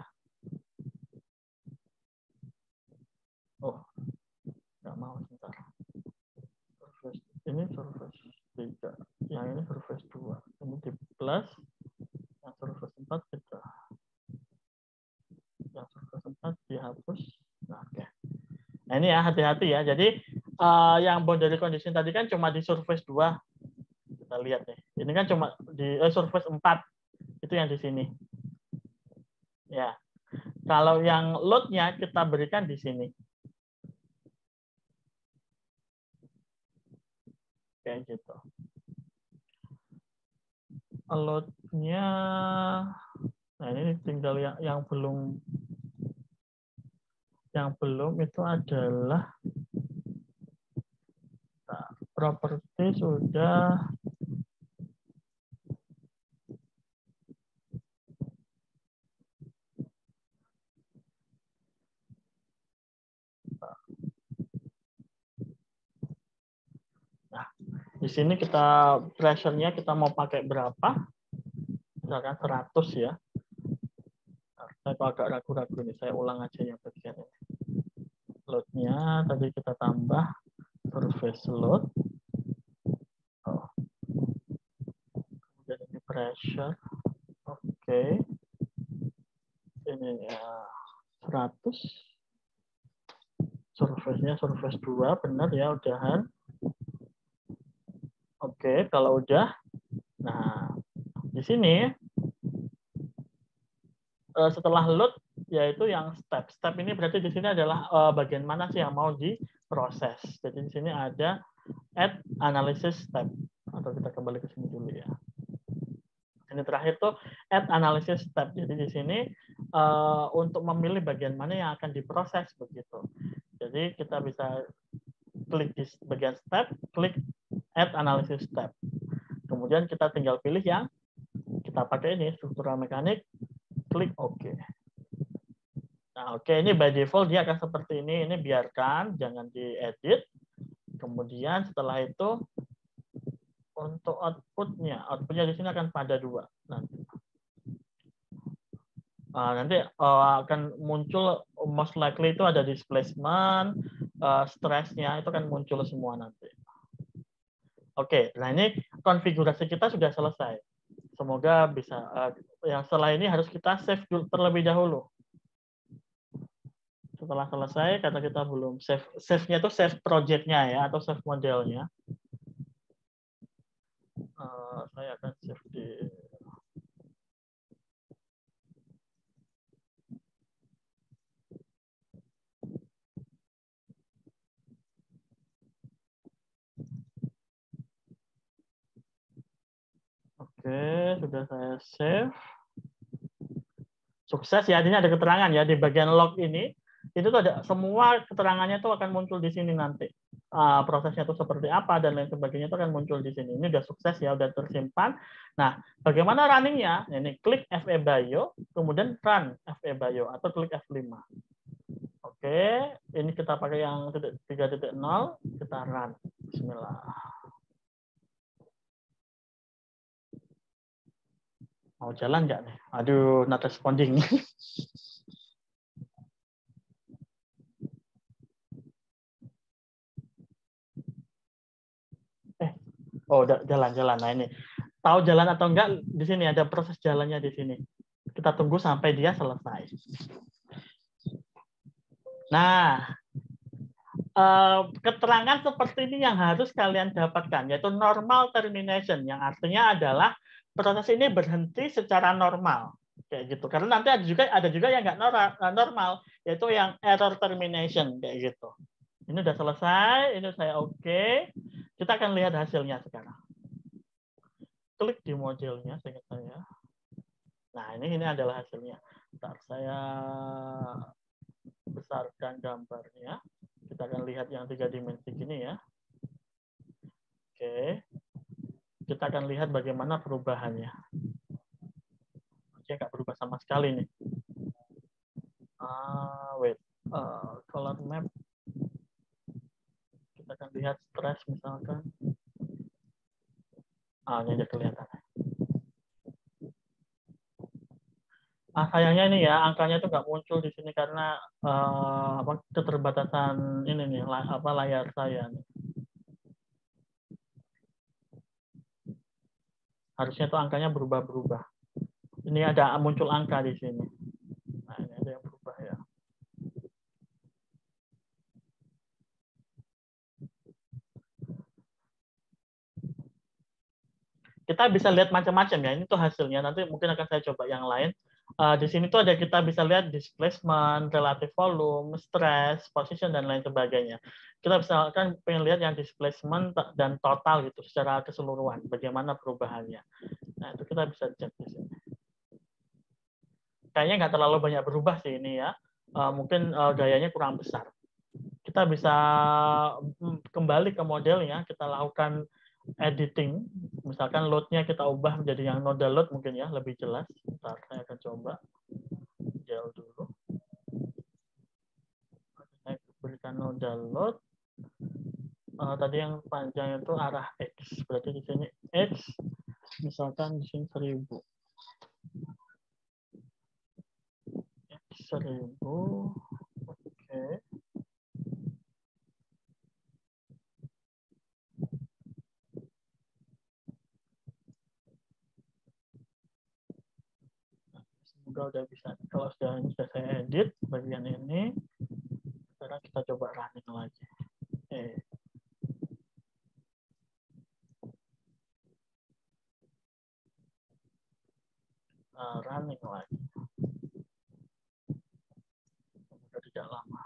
Oh, nggak mau sebentar. Surface ini surface 3, yang ini surface 2. Ini di plus, yang surface 4 kita. Yang surface 4 dihapus. Nah, oke. Nah, ini ya hati-hati ya. Jadi yang boundary condition tadi kan cuma di surface 2. Kita lihat nih. Ini kan cuma di surface 4. Itu yang di sini. Ya. Kalau yang load-nya kita berikan di sini. Kayak gitu. Load-nya, nah ini tinggal yang belum itu adalah properti sudah di sini kita pressure-nya kita mau pakai berapa? Misalkan 100 ya. Saya agak ragu-ragu nih, saya ulang aja yang bagian ini. Load-nya tadi kita tambah surface load. Oh. Kemudian ini pressure. Oke. Ini ya 100. Surface-nya surface 2, benar ya, udahan. Oke, kalau udah, nah di sini setelah load yaitu yang step. Step ini berarti di sini adalah bagian mana sih yang mau diproses. Jadi di sini ada add analysis step. Atau kita kembali ke sini dulu ya. Ini terakhir tuh add analysis step. Jadi di sini untuk memilih bagian mana yang akan diproses begitu. Jadi kita bisa klik di bagian step, klik add analysis step. Kemudian kita tinggal pilih yang kita pakai ini, struktural mekanik, klik OK. Nah, oke, ini by default dia akan seperti ini biarkan, jangan diedit. Kemudian setelah itu untuk outputnya di sini akan pada 2 nanti. Nanti akan muncul most likely itu ada displacement, stress-nya itu akan muncul semua nanti. Oke, nah ini konfigurasi kita sudah selesai. Semoga bisa yang setelah ini harus kita save terlebih dahulu. Setelah selesai, kata kita belum save. Save-nya itu save project-nya ya, atau save modelnya. Saya akan save di Oke, sudah saya save. Sukses ya, ini ada keterangan ya di bagian log ini. Itu tuh ada semua keterangannya itu akan muncul di sini nanti. Prosesnya itu seperti apa dan lain sebagainya itu akan muncul di sini. Ini udah sukses ya, udah tersimpan. Nah, bagaimana runningnya? Ini klik FE Bio, kemudian run FE Bio atau klik F5. Oke, ini kita pakai yang 3.0, kita run. Bismillah. Mau jalan nggak nih? Aduh, not responding. Oh, udah jalan-jalan. Nah ini, tahu jalan atau enggak? Di sini ada proses jalannya di sini. Kita tunggu sampai dia selesai. Nah, keterangan seperti ini yang harus kalian dapatkan, yaitu normal termination, yang artinya adalah proses ini berhenti secara normal, kayak gitu. Karena nanti ada juga yang nggak normal, yaitu yang error termination, kayak gitu. Ini udah selesai, ini saya oke. Kita akan lihat hasilnya sekarang. Klik di modelnya, seingat saya. Nah, ini adalah hasilnya. Ntar saya besarkan gambarnya. Kita akan lihat yang 3 dimensi gini ya. Oke. Kita akan lihat bagaimana perubahannya. Oke, nggak berubah sama sekali nih. Wait. Color map. Kita akan lihat stress misalkan. Ini udah kelihatan. Sayangnya ini ya, angkanya itu nggak muncul di sini karena keterbatasan ini nih, layar saya. Nih. Harusnya itu angkanya berubah-berubah. Ini ada muncul angka di sini. Nah, ini ada yang berubah ya. Kita bisa lihat macam-macam ya. Ini tuh hasilnya. Nanti mungkin akan saya coba yang lain. Di sini tuh ada kita bisa lihat displacement, relative volume, stress, position dan lain sebagainya. Kita bisa kan pengen lihat yang displacement dan total gitu secara keseluruhan. Bagaimana perubahannya. Nah itu kita bisa cek di sini. Kayaknya nggak terlalu banyak berubah sih ini ya. Mungkin gayanya kurang besar. Kita bisa kembali ke modelnya. Kita lakukan editing, misalkan load-nya kita ubah menjadi yang nodal load mungkin ya, lebih jelas. Bentar, saya akan coba gel dulu. Saya berikan nodal load. Tadi yang panjang itu arah X, berarti di sini X, misalkan di sini 1000. X 1000, oke. Semoga udah bisa. Kalau sudah saya edit bagian ini, sekarang kita coba running lagi. Running lagi. Semoga tidak lama.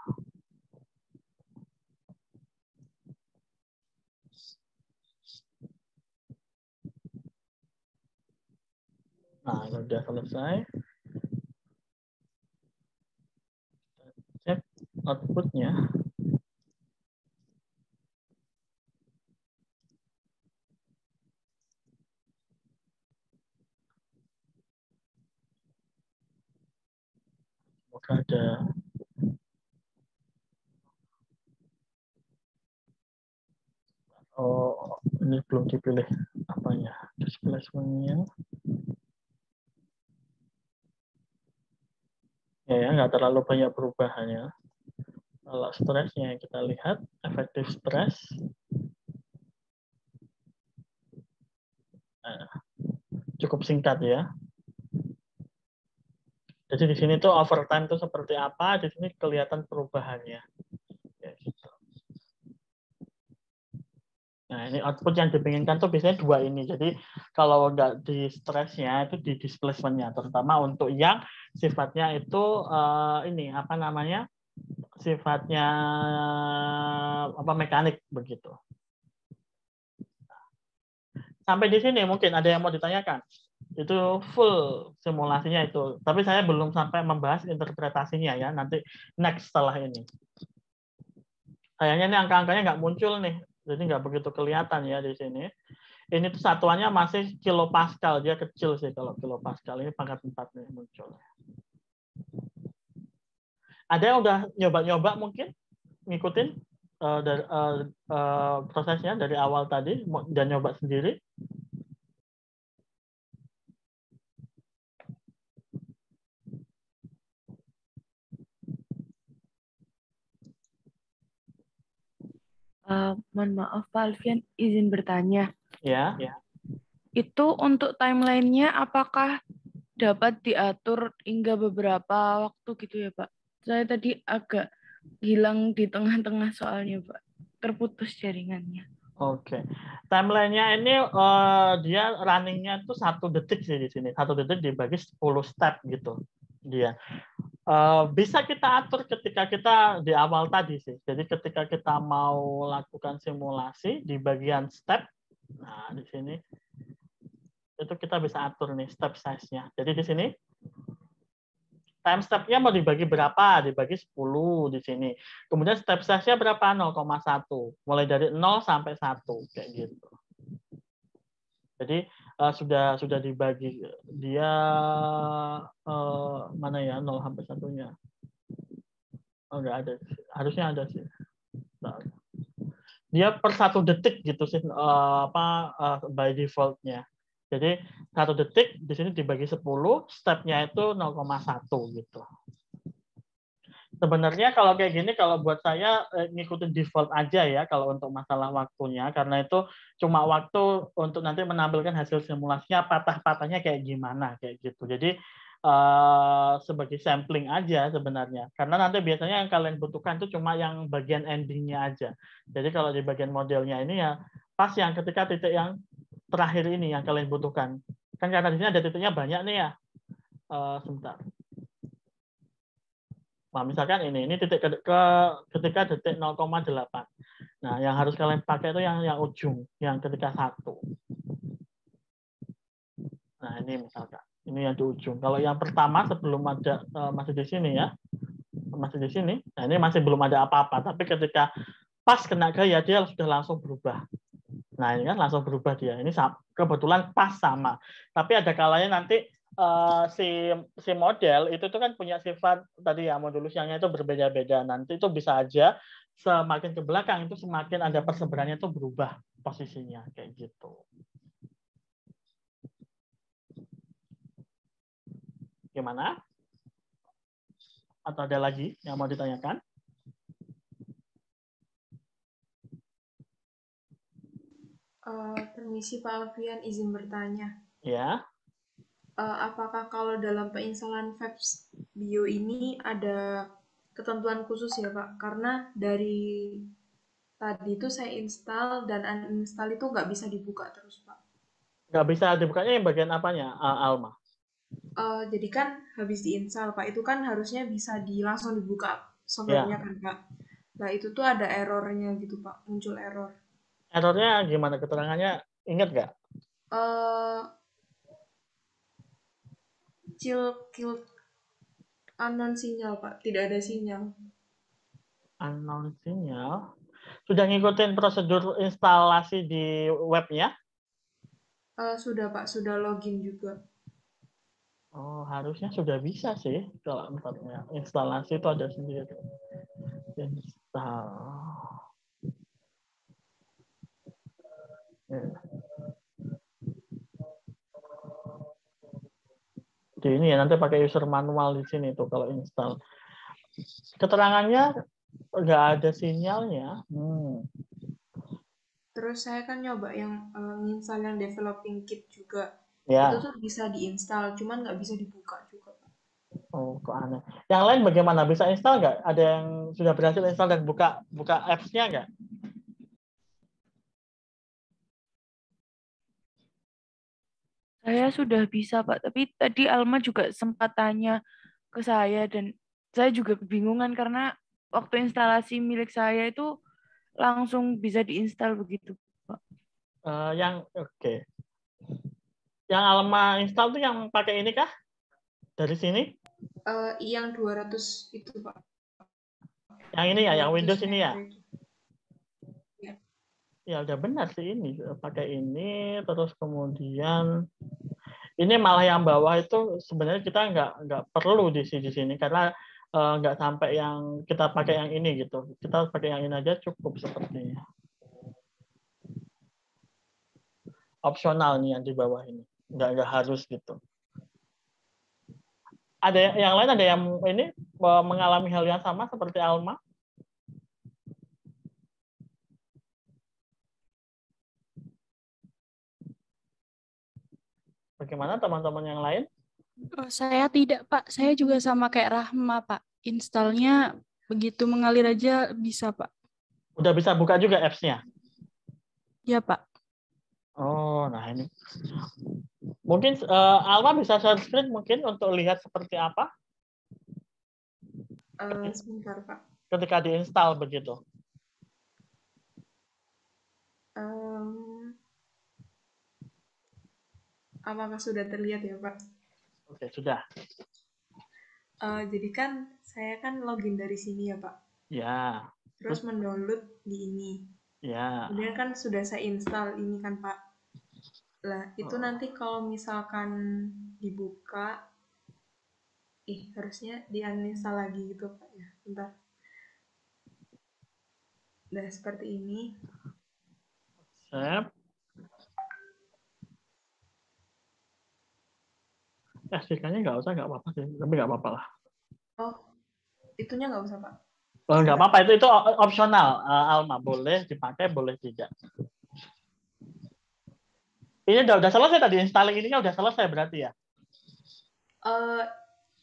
Nah, sudah selesai. Cek outputnya. Semoga ada. Oh, ini belum dipilih apanya. Displacement-nya. Ya, nggak terlalu banyak perubahannya. Kalau stresnya kita lihat, efektif stres. Nah, cukup singkat ya. Jadi di sini tuh overtime tuh seperti apa, di sini kelihatan perubahannya. Ya, gitu. Nah, ini output yang dipinginkan tuh biasanya dua ini. Jadi kalau nggak di stresnya itu di displacement-nya, terutama untuk yang sifatnya itu ini apa namanya, sifatnya apa mekanik begitu. Sampai di sini mungkin ada yang mau ditanyakan. Itu full simulasinya itu. Tapi saya belum sampai membahas interpretasinya ya. Nanti next setelah ini. Sayangnya ini angka-angkanya nggak muncul nih. Jadi nggak begitu kelihatan ya di sini. Ini tuh satuannya masih kilopascal. Dia kecil sih kalau kilopascal. Ini pangkat 4 nih muncul. Ada yang udah nyoba-nyoba mungkin ngikutin prosesnya dari awal tadi dan nyoba sendiri? Mohon maaf Pak Alfian, izin bertanya. Ya. Itu untuk timelinenya apakah dapat diatur hingga beberapa waktu gitu ya Pak? Saya tadi agak hilang di tengah-tengah soalnya Pak. Terputus jaringannya. Oke. Timeline-nya ini dia running-nya itu 1 detik sih di sini. 1 detik dibagi 10 step gitu. Dia. Bisa kita atur ketika kita di awal tadi sih. Jadi ketika kita mau lakukan simulasi di bagian step, nah di sini itu kita bisa atur nih step size-nya. Jadi di sini time step-nya mau dibagi berapa? Dibagi 10 di sini. Kemudian step size-nya berapa? 0,1. Mulai dari 0 sampai 1 kayak gitu. Jadi sudah dibagi dia mana ya 0 sampai 1-nya. Oh, enggak ada. Harusnya ada sih. Dia per 1 detik gitu sih by default-nya. Jadi 1 detik di sini dibagi 10, step-nya itu 0,1 gitu. Sebenarnya kalau kayak gini, kalau buat saya ngikutin default aja ya kalau untuk masalah waktunya, karena itu cuma waktu untuk nanti menampilkan hasil simulasinya patah-patahnya kayak gimana kayak gitu. Jadi sebagai sampling aja sebenarnya, karena nanti biasanya yang kalian butuhkan itu cuma yang bagian endingnya aja. Jadi kalau di bagian modelnya ini ya pas yang ketika titik yang terakhir ini yang kalian butuhkan. Kan karena di sini ada titiknya banyak nih ya. Sebentar. Nah, misalkan ini titik ketika detik 0,8. Nah, yang harus kalian pakai itu yang ujung, yang ketika 1. Nah, ini misalkan. Ini yang di ujung. Kalau yang pertama sebelum ada masih di sini ya. Masih di sini. Nah, ini masih belum ada apa-apa, tapi ketika pas kena gaya dia sudah langsung berubah. Nah, ini kan langsung berubah dia. Ini kebetulan pas sama. Tapi ada kalanya nanti si model itu tuh kan punya sifat tadi ya modulusinya itu berbeda-beda. Nanti itu bisa aja semakin ke belakang itu semakin ada perseberannya itu berubah posisinya kayak gitu. Gimana? Atau ada lagi yang mau ditanyakan? Permisi Pak Alfian, izin bertanya. Ya. Apakah kalau dalam penginstalan Vebs Bio ini ada ketentuan khusus ya Pak? Karena dari tadi itu saya install dan uninstall itu nggak bisa dibuka terus Pak. Nggak bisa dibukanya yang bagian apanya, Alma? Jadi kan habis diinstal Pak, itu kan harusnya bisa langsung dibuka softwarenya kan Pak. Nah itu tuh ada errornya gitu Pak, muncul error. Errornya gimana keterangannya? Ingat nggak? Kill unknown sinyal Pak, tidak ada sinyal. Unknown sinyal. Sudah ngikutin prosedur instalasi di webnya? Sudah Pak, sudah login juga. Oh, harusnya sudah bisa sih kalau tempatnya. Instalasi itu ada sendiri. Install. Ya. Di ini ya nanti pakai user manual di sini tuh kalau install. Keterangannya nggak ada sinyalnya. Terus saya kan nyoba yang nginstal yang developing kit juga. Ya. Itu tuh bisa diinstal, cuman nggak bisa dibuka juga. Oh, kok aneh. Yang lain bagaimana? Bisa install nggak? Ada yang sudah berhasil install dan buka apps-nya nggak? Saya sudah bisa, Pak. Tapi tadi Alma juga sempat tanya ke saya dan saya juga kebingungan karena waktu instalasi milik saya itu langsung bisa diinstal begitu, Pak. Oke. Yang Alma install tuh yang pakai ini kah? Dari sini? Yang 200 itu, Pak. Yang ini ya, yang Windows ini ya? Ya. Ya udah benar sih ini. Pakai ini, terus kemudian ini malah yang bawah itu sebenarnya kita nggak perlu di sini karena nggak sampai yang kita pakai yang ini gitu. Kita pakai yang ini aja cukup sepertinya. Opsional nih yang di bawah ini, nggak harus gitu. Ada yang lain, ada yang ini mengalami hal yang sama seperti Alma? Bagaimana teman-teman yang lain? Oh, saya tidak, Pak. Saya juga sama kayak Rahma, Pak. Installnya begitu mengalir aja bisa, Pak. Udah bisa buka juga apps-nya? Ya, Pak. Oh, nah ini. Mungkin Alma bisa share screen mungkin untuk lihat seperti apa? Sebentar, Pak. Ketika diinstal begitu. Apakah sudah terlihat ya, Pak? Oke, sudah. Jadi kan saya kan login dari sini ya, Pak. Ya. Terus mendownload di ini. Ya. Kemudian kan sudah saya install ini kan, Pak. Lah, itu nanti kalau misalkan dibuka, harusnya di-uninstall lagi gitu, Pak ya. Bentar. Nah, seperti ini. Sip. SDK-nya nggak usah, nggak apa-apa sih. Tapi nggak apa-apa lah. Oh, itunya nggak usah, Pak? Oh, nggak apa-apa, itu opsional. Alma, boleh dipakai, boleh tidak. Ini udah selesai tadi, installing ininya udah selesai berarti ya?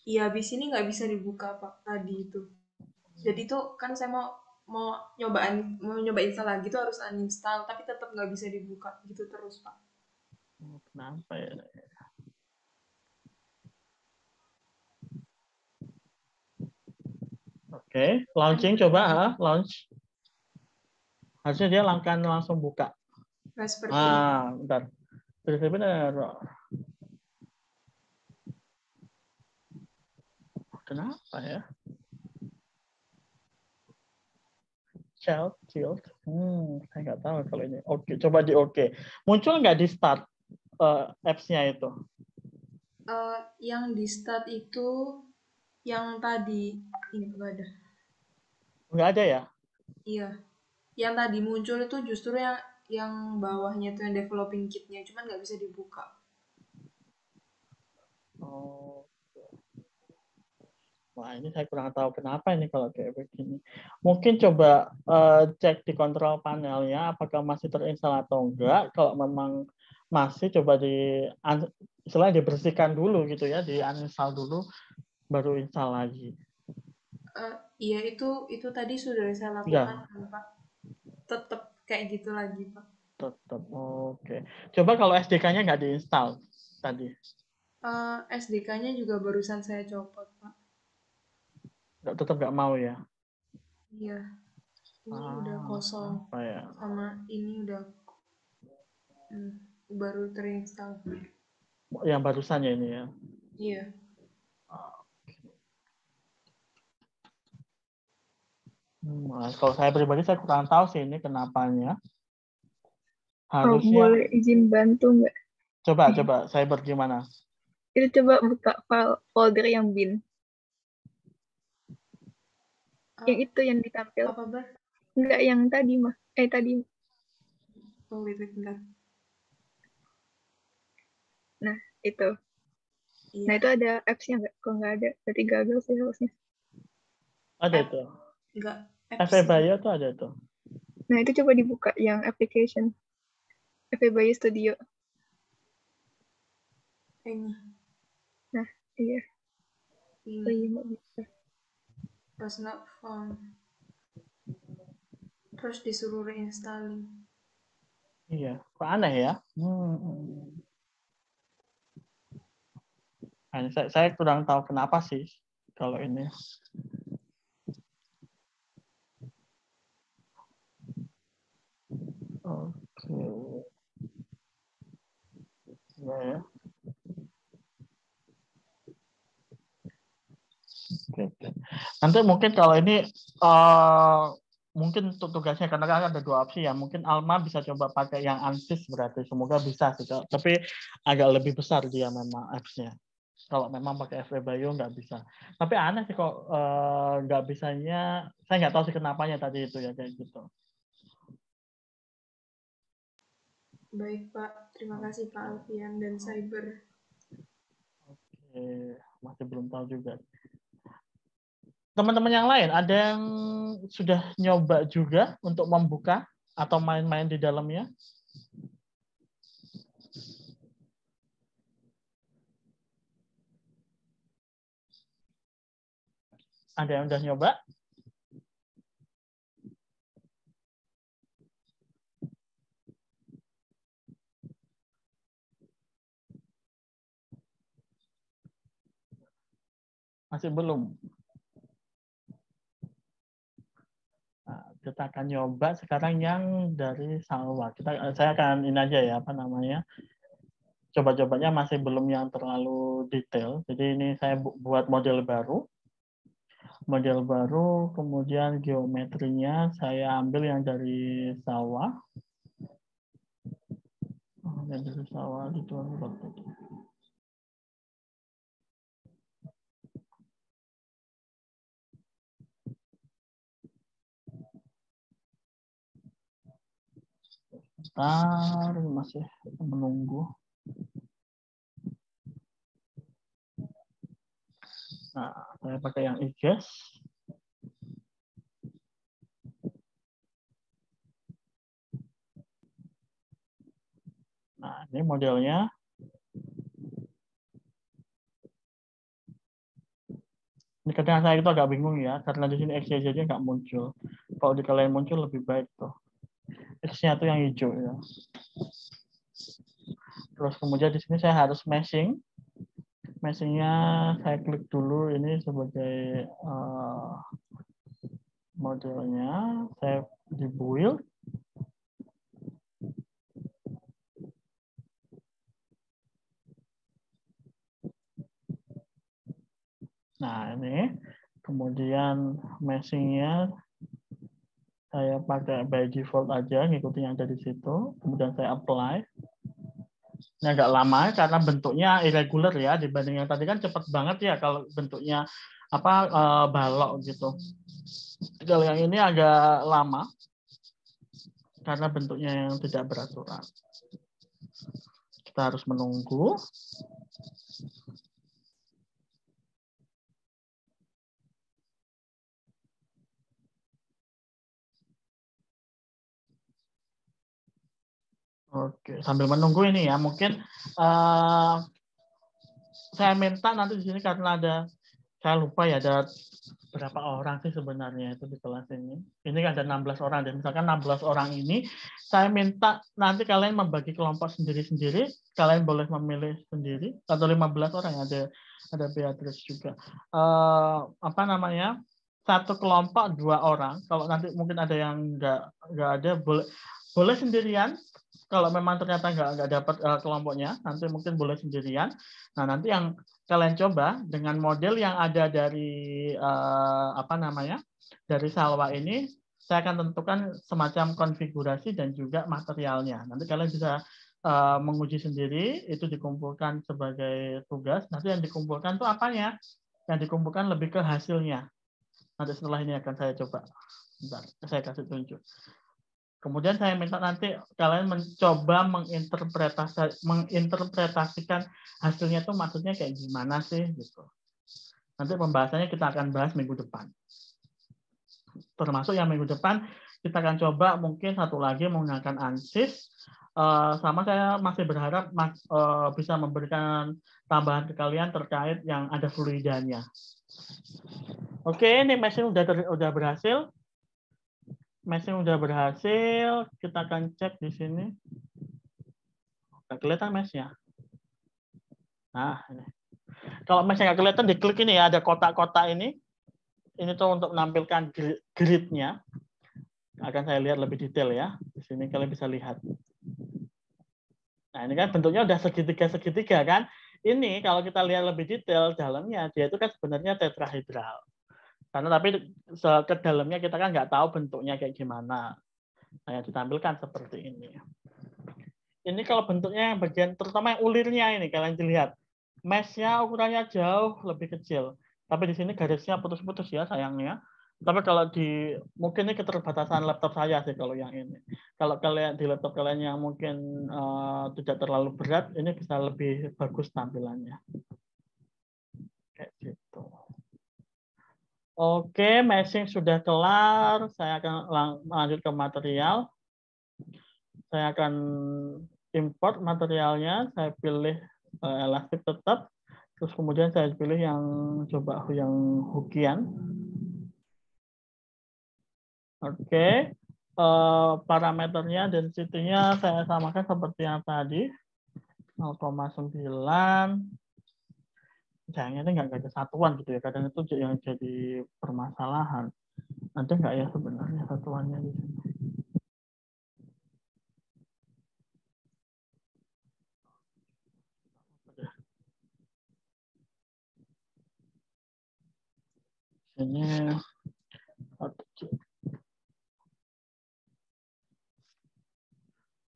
Iya, habis ini nggak bisa dibuka, Pak, tadi itu. Jadi tuh kan saya mau nyoba install lagi tuh harus uninstall, tapi tetap nggak bisa dibuka gitu terus, Pak. Kenapa ya? Oke, launching coba, launch. Harusnya dia langsung buka. Nah, seperti ini. Bentar. Benar. Kenapa ya? Child. Saya nggak tahu kalau ini. Oke, coba di oke. Muncul nggak di start apps-nya itu? Yang di start itu yang tadi ini nggak ada. Nggak ada ya? Iya. Yang tadi muncul itu justru yang bawahnya itu yang developing kit-nya, cuman nggak bisa dibuka. Oh. Wah, ini saya kurang tahu kenapa ini kalau kayak begini. Mungkin coba cek di kontrol panelnya apakah masih terinstall atau enggak. Kalau memang masih, coba istilahnya dibersihkan dulu gitu ya, di uninstall dulu, baru install lagi. Iya, itu tadi sudah saya lakukan, Pak. Tetap kayak gitu lagi, Pak. Tetap, oke. Coba kalau SDK-nya nggak diinstal tadi. SDK-nya juga barusan saya copot, Pak. Tetap nggak mau ya? Iya. Ini udah kosong. Apa ya? Sama ini udah baru terinstall. Yang barusan ya ini ya? Iya. Kalau saya pribadi saya kurang tahu sih ini kenapanya. Harusnya. Boleh izin bantu nggak? Coba saya bagaimana? Itu coba buka folder yang bin. Yang itu yang ditampil. Apa, Bar? Enggak yang tadi mah. Tadi. Oh, wait, bentar. Nah, itu. Iya. Nah, itu ada apps-nya nggak? Kalau nggak ada, berarti gagal sih harusnya. Ada itu. Enggak. FEBio tuh ada tuh. Nah, itu coba dibuka yang application. FEBio Studio. Ini. Nah, iya. iya nggak bisa. was not found. Terus disuruh reinstalling. Iya, kok aneh ya? Nah, saya kurang tahu kenapa sih kalau ini. Oke. Ya. Oke. Nanti mungkin kalau ini mungkin untuk tugasnya karena kan ada 2 opsi ya. Mungkin Alma bisa coba pakai yang ANSYS berarti semoga bisa sih. Tapi agak lebih besar dia memang apps-nya. Kalau memang pakai FreeBio nggak bisa. Tapi aneh sih kok nggak bisanya. Saya nggak tahu sih kenapanya tadi itu ya kayak gitu. Baik Pak, terima kasih Pak Alfian dan Cyber. Oke, masih belum tahu juga. Teman-teman yang lain ada yang sudah nyoba juga untuk membuka atau main-main di dalamnya? Ada yang udah nyoba? Masih belum. Nah, kita akan nyoba sekarang yang dari Salwa. Saya akan ini aja ya, apa namanya? Coba-cobanya masih belum yang terlalu detail. Jadi ini saya buat model baru. Model baru, kemudian geometrinya saya ambil yang dari Salwa. Yang dari Salwa itu. Bentar, masih menunggu. Nah, saya pakai yang IGES. Nah, ini modelnya. Ini kadang saya itu agak bingung ya, karena di sini X-nya nggak muncul. Kalau di kalian muncul lebih baik tuh. X-nya tuh yang hijau ya. Terus kemudian di sini saya harus meshing. Meshingnya saya klik dulu ini sebagai modelnya. Saya di build. Nah ini. Kemudian meshingnya saya pakai by default aja, ngikutin yang ada di situ. Kemudian saya apply. Ini agak lama karena bentuknya irregular ya, dibanding yang tadi kan cepat banget ya kalau bentuknya balok gitu. Kalau yang ini agak lama karena bentuknya yang tidak beraturan. Kita harus menunggu. Oke, sambil menunggu ini ya, mungkin saya minta nanti di sini karena saya lupa ya ada berapa orang sih sebenarnya itu di kelas ini. Ini ada 16 orang dan misalkan 16 orang ini saya minta nanti kalian membagi kelompok sendiri-sendiri, kalian boleh memilih sendiri atau 15 orang ada Beatrice juga. Satu kelompok 2 orang. Kalau nanti mungkin ada yang nggak ada boleh sendirian. Kalau memang ternyata nggak dapat kelompoknya, nanti mungkin boleh sendirian. Nah, nanti yang kalian coba dengan model yang ada dari dari Salwa ini, saya akan tentukan semacam konfigurasi dan juga materialnya. Nanti kalian bisa menguji sendiri, itu dikumpulkan sebagai tugas. Nanti yang dikumpulkan itu apanya? Yang dikumpulkan lebih ke hasilnya. Nanti setelah ini akan saya coba. Bentar, saya kasih tunjuk. Kemudian saya minta nanti kalian mencoba menginterpretasikan hasilnya itu maksudnya kayak gimana sih gitu. Nanti pembahasannya kita akan bahas minggu depan. Termasuk yang minggu depan kita akan coba mungkin satu lagi menggunakan ANSYS. Sama saya masih berharap bisa memberikan tambahan ke kalian terkait yang ada fluidanya. Oke, ini meshing udah berhasil. Meshing udah berhasil. Kita akan cek di sini. Nggak kelihatan mesh-nya. Nah, ini. Kalau mesh nggak kelihatan, diklik ini ya, ada kotak-kotak ini. Ini tuh untuk menampilkan grid-nya. Akan saya lihat lebih detail ya. Di sini kalian bisa lihat. Nah, ini kan bentuknya udah segitiga-segitiga kan. Ini kalau kita lihat lebih detail dalamnya, dia itu kan sebenarnya tetrahedral. Karena tapi ke dalamnya kita kan nggak tahu bentuknya kayak gimana. Nah, yang ditampilkan seperti ini. Ini kalau bentuknya yang bagian, terutama yang ulirnya ini, kalian lihat. Mesh-nya ukurannya jauh lebih kecil. Tapi di sini garisnya putus-putus ya sayangnya. Tapi kalau mungkin ini keterbatasan laptop saya sih kalau yang ini. Kalau kalian di laptop kalian yang mungkin tidak terlalu berat, ini bisa lebih bagus tampilannya. Kayak gitu. Oke, meshing sudah kelar. Saya akan lanjut ke material. Saya akan import materialnya. Saya pilih elastik tetap. Terus kemudian saya pilih yang hookian. Oke. Parameternya, density-nya saya samakan seperti yang tadi. 0,9. Sayangnya ini nggak ada satuan gitu ya. Kadang itu yang jadi permasalahan. Ada nggak ya sebenarnya satuannya di sini? Ini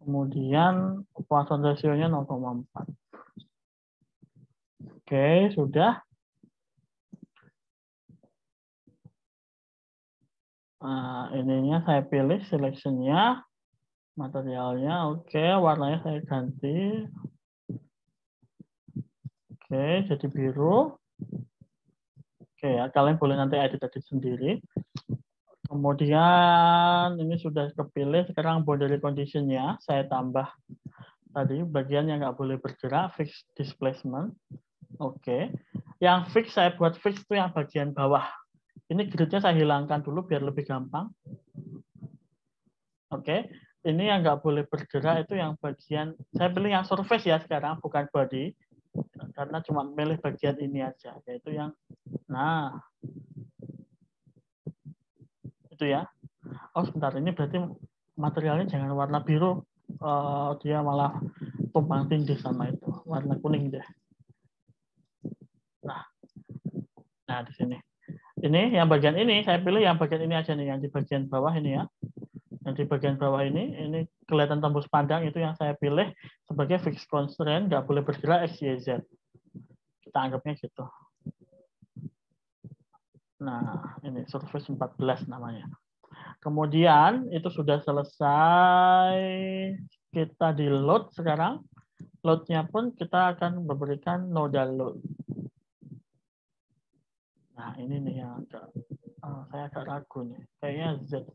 kemudian Poisson ratio-nya 0,4. Oke, sudah. Nah, ininya saya pilih selection-nya, materialnya. Oke, warnanya saya ganti. Oke, jadi biru. Oke ya, kalian boleh nanti edit sendiri. Kemudian ini sudah kepilih. Sekarang boundary condition-nya saya tambah tadi bagian yang nggak boleh bergerak, fixed displacement. Oke. Yang fix saya buat fix itu yang bagian bawah. Ini gridnya saya hilangkan dulu biar lebih gampang. Oke. Ini yang nggak boleh bergerak itu yang bagian, saya pilih yang surface ya sekarang, bukan body. Karena cuma pilih bagian ini aja, yaitu yang, nah, itu ya. Oh sebentar, ini berarti materialnya jangan warna biru, dia malah tumpang tindih sama itu, warna kuning deh. Nah di sini. Ini yang bagian ini, saya pilih yang bagian ini aja nih, yang di bagian bawah ini ya. Yang di bagian bawah ini kelihatan tembus pandang, itu yang saya pilih sebagai fixed constraint, nggak boleh bergerak X, Y, Z. Kita anggapnya gitu. Nah, ini surface 14 namanya. Kemudian itu sudah selesai, kita di load sekarang. Load-nya pun kita akan memberikan nodal load. Nah, ini nih yang saya agak ragu nih. Kayaknya Z.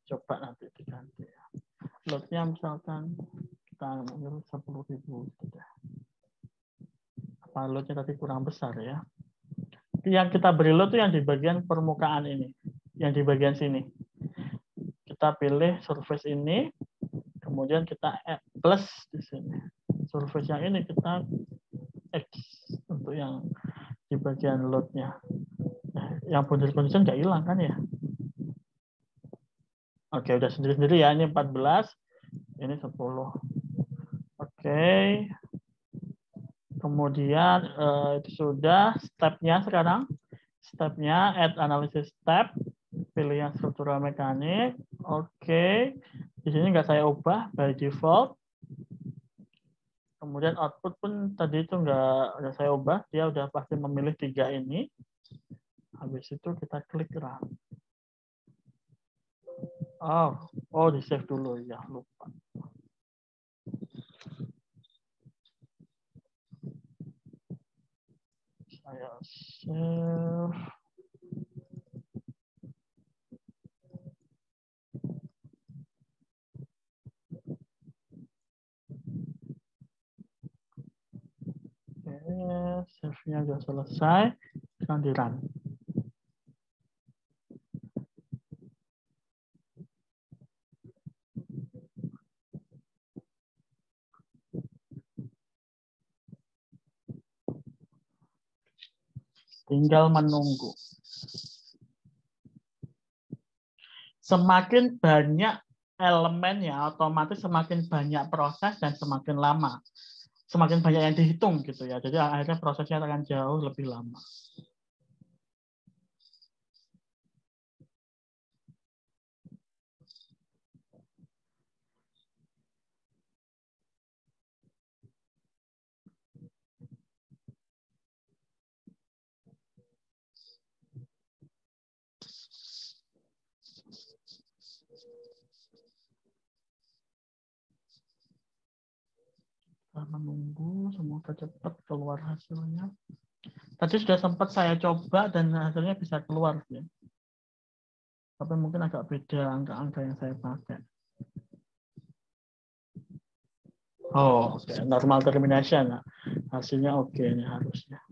Coba nanti diganti. Load-nya misalkan kita ambil 10.000. Apa load-nya tadi kurang besar ya? Yang kita beri load itu yang di bagian permukaan ini. Yang di bagian sini. Kita pilih surface ini. Kemudian kita plus di sini. Surface yang ini kita X untuk yang di bagian load-nya. Nah, yang boundary condition nggak hilang kan ya? Oke, udah sendiri-sendiri ya. Ini 14, ini 10. Oke. Kemudian itu sudah step-nya sekarang. Step-nya add analysis step. Pilih yang struktural mekanik. Oke. Di sini nggak saya ubah by default. Kemudian output pun tadi itu nggak saya ubah. Dia udah pasti memilih 3 ini. Habis itu kita klik run. Oh, di save dulu ya, lupa. Saya save. Oke, save-nya sudah selesai. Sekarang di run. Tinggal menunggu. Semakin banyak elemen ya, otomatis semakin banyak proses dan semakin lama. Semakin banyak yang dihitung gitu ya. Jadi akhirnya prosesnya akan jauh lebih lama. Kita menunggu, semoga cepat keluar hasilnya. Tadi sudah sempat saya coba dan hasilnya bisa keluar ya. Tapi mungkin agak beda angka-angka yang saya pakai. Oh, oke. Normal termination. Nah, hasilnya oke ini harusnya.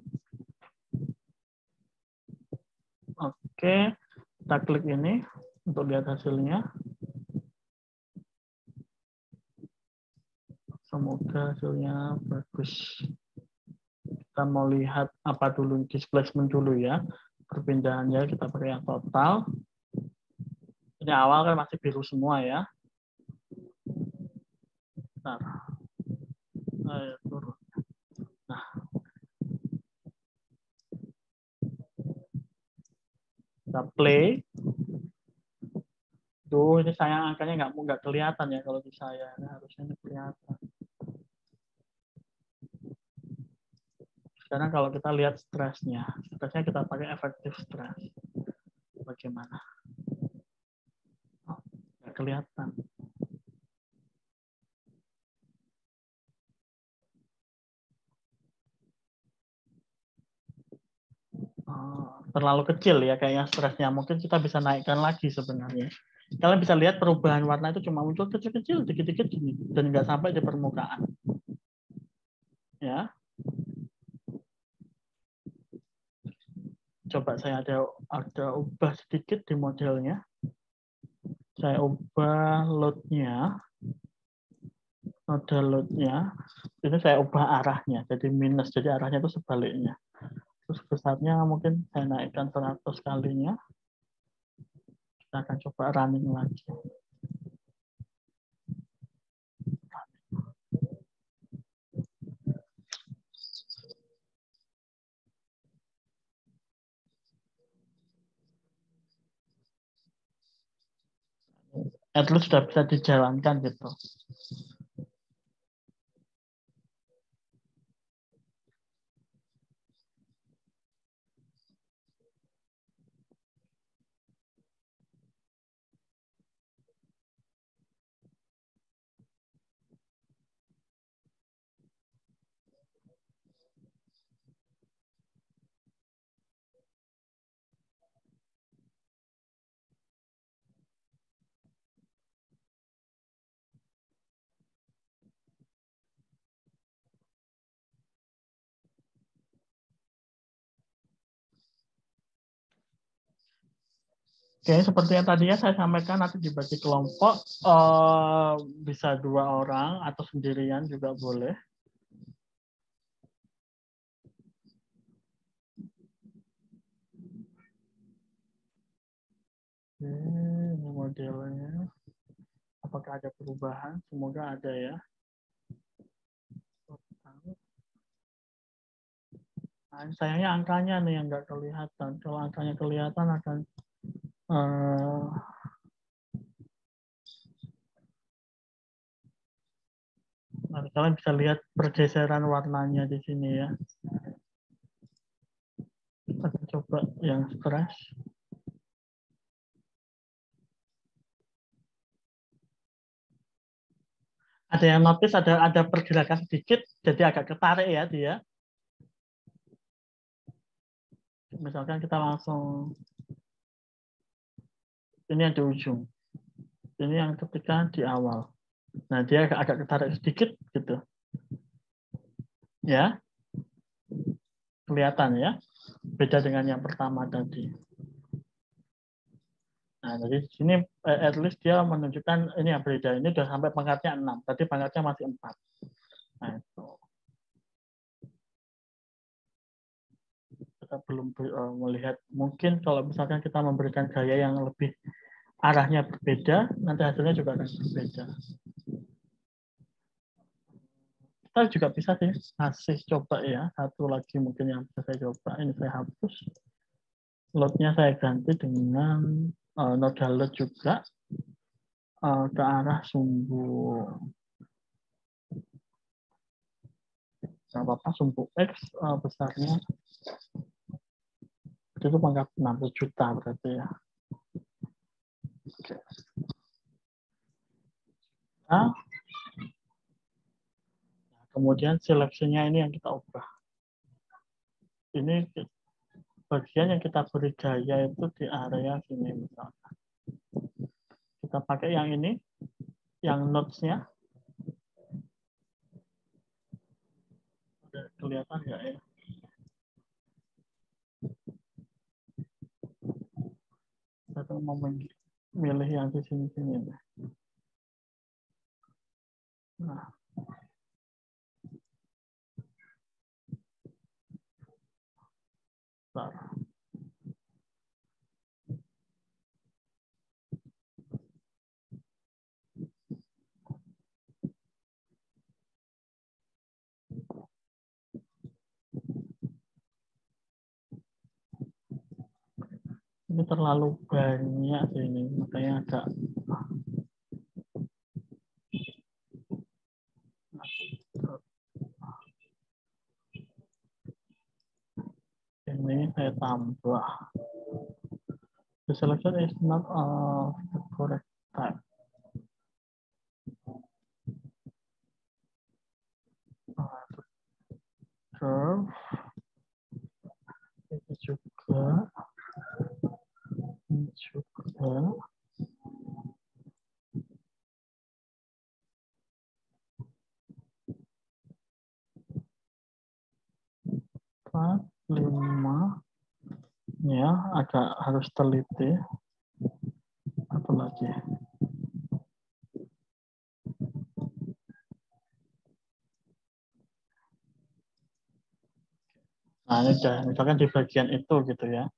Oke, kita klik ini untuk lihat hasilnya. Semoga hasilnya bagus. Kita mau lihat apa dulu, displacement dulu ya. Perpindahannya kita pakai yang total. Ini awal kan masih biru semua ya. Bentar. Ayo, turun. Nah. Kita play. Tuh, ini sayang angkanya nggak kelihatan ya kalau di saya. Nah, harusnya ini kelihatan. Sekarang kalau kita lihat stresnya kita pakai efektif stres. Bagaimana? Oh, nggak kelihatan. Oh, terlalu kecil ya kayaknya stresnya. Mungkin kita bisa naikkan lagi sebenarnya. Kalian bisa lihat perubahan warna itu cuma muncul kecil-kecil, dikit-dikit gini, dan nggak sampai di permukaan. Ya. Coba saya ada ubah sedikit di modelnya. Saya ubah load-nya. Node load-nya. Ini saya ubah arahnya, jadi minus. Jadi arahnya itu sebaliknya. Terus besarnya mungkin saya naikkan 100 kalinya. Kita akan coba running lagi. At least sudah bisa dijalankan gitu. Oke, seperti yang tadi ya saya sampaikan, nanti dibagi kelompok, bisa 2 orang atau sendirian juga boleh. Oke, ini modelnya. Apakah ada perubahan? Semoga ada ya. Nah, sayangnya angkanya nih yang nggak kelihatan. Kalau angkanya kelihatan akan nah, kalian bisa lihat pergeseran warnanya di sini ya. Kita coba yang stres. Ada yang notice ada pergerakan sedikit, jadi agak ketarik ya dia. Misalkan kita langsung ini yang di ujung, ini yang ketika di awal. Nah dia agak ketarik sedikit gitu, ya kelihatan ya. beda dengan yang pertama tadi. Nah, jadi di sini at least dia menunjukkan ini yang beda. Ini sudah sampai pangkatnya 6. Tadi pangkatnya masih 4. Nah, itu. Kita belum melihat, mungkin kalau misalkan kita memberikan gaya yang lebih arahnya berbeda, nanti hasilnya juga akan berbeda. Kita juga bisa sih kasih coba ya, satu lagi mungkin yang bisa saya coba, ini saya hapus. Load-nya saya ganti dengan nodal load juga ke arah sumbu. Nggak apa-apa, sumbu X besarnya itu pangkat 60 juta berarti ya. Oke. Nah, kemudian seleksinya ini yang kita ubah. Ini bagian yang kita beri gaya itu di area sini misalkan. Kita pakai yang ini, yang nodes-nya. Udah kelihatan nggak ya? Saya mau memilih yang di sini-sini. Nah. Bentar. Ini terlalu banyak sih ini, makanya agak ini saya tambah. The selection is not of the correct type. Curve ini juga. Empat, 5 ya, agak harus teliti. Apa lagi? Nah, ini misalkan di bagian itu gitu ya.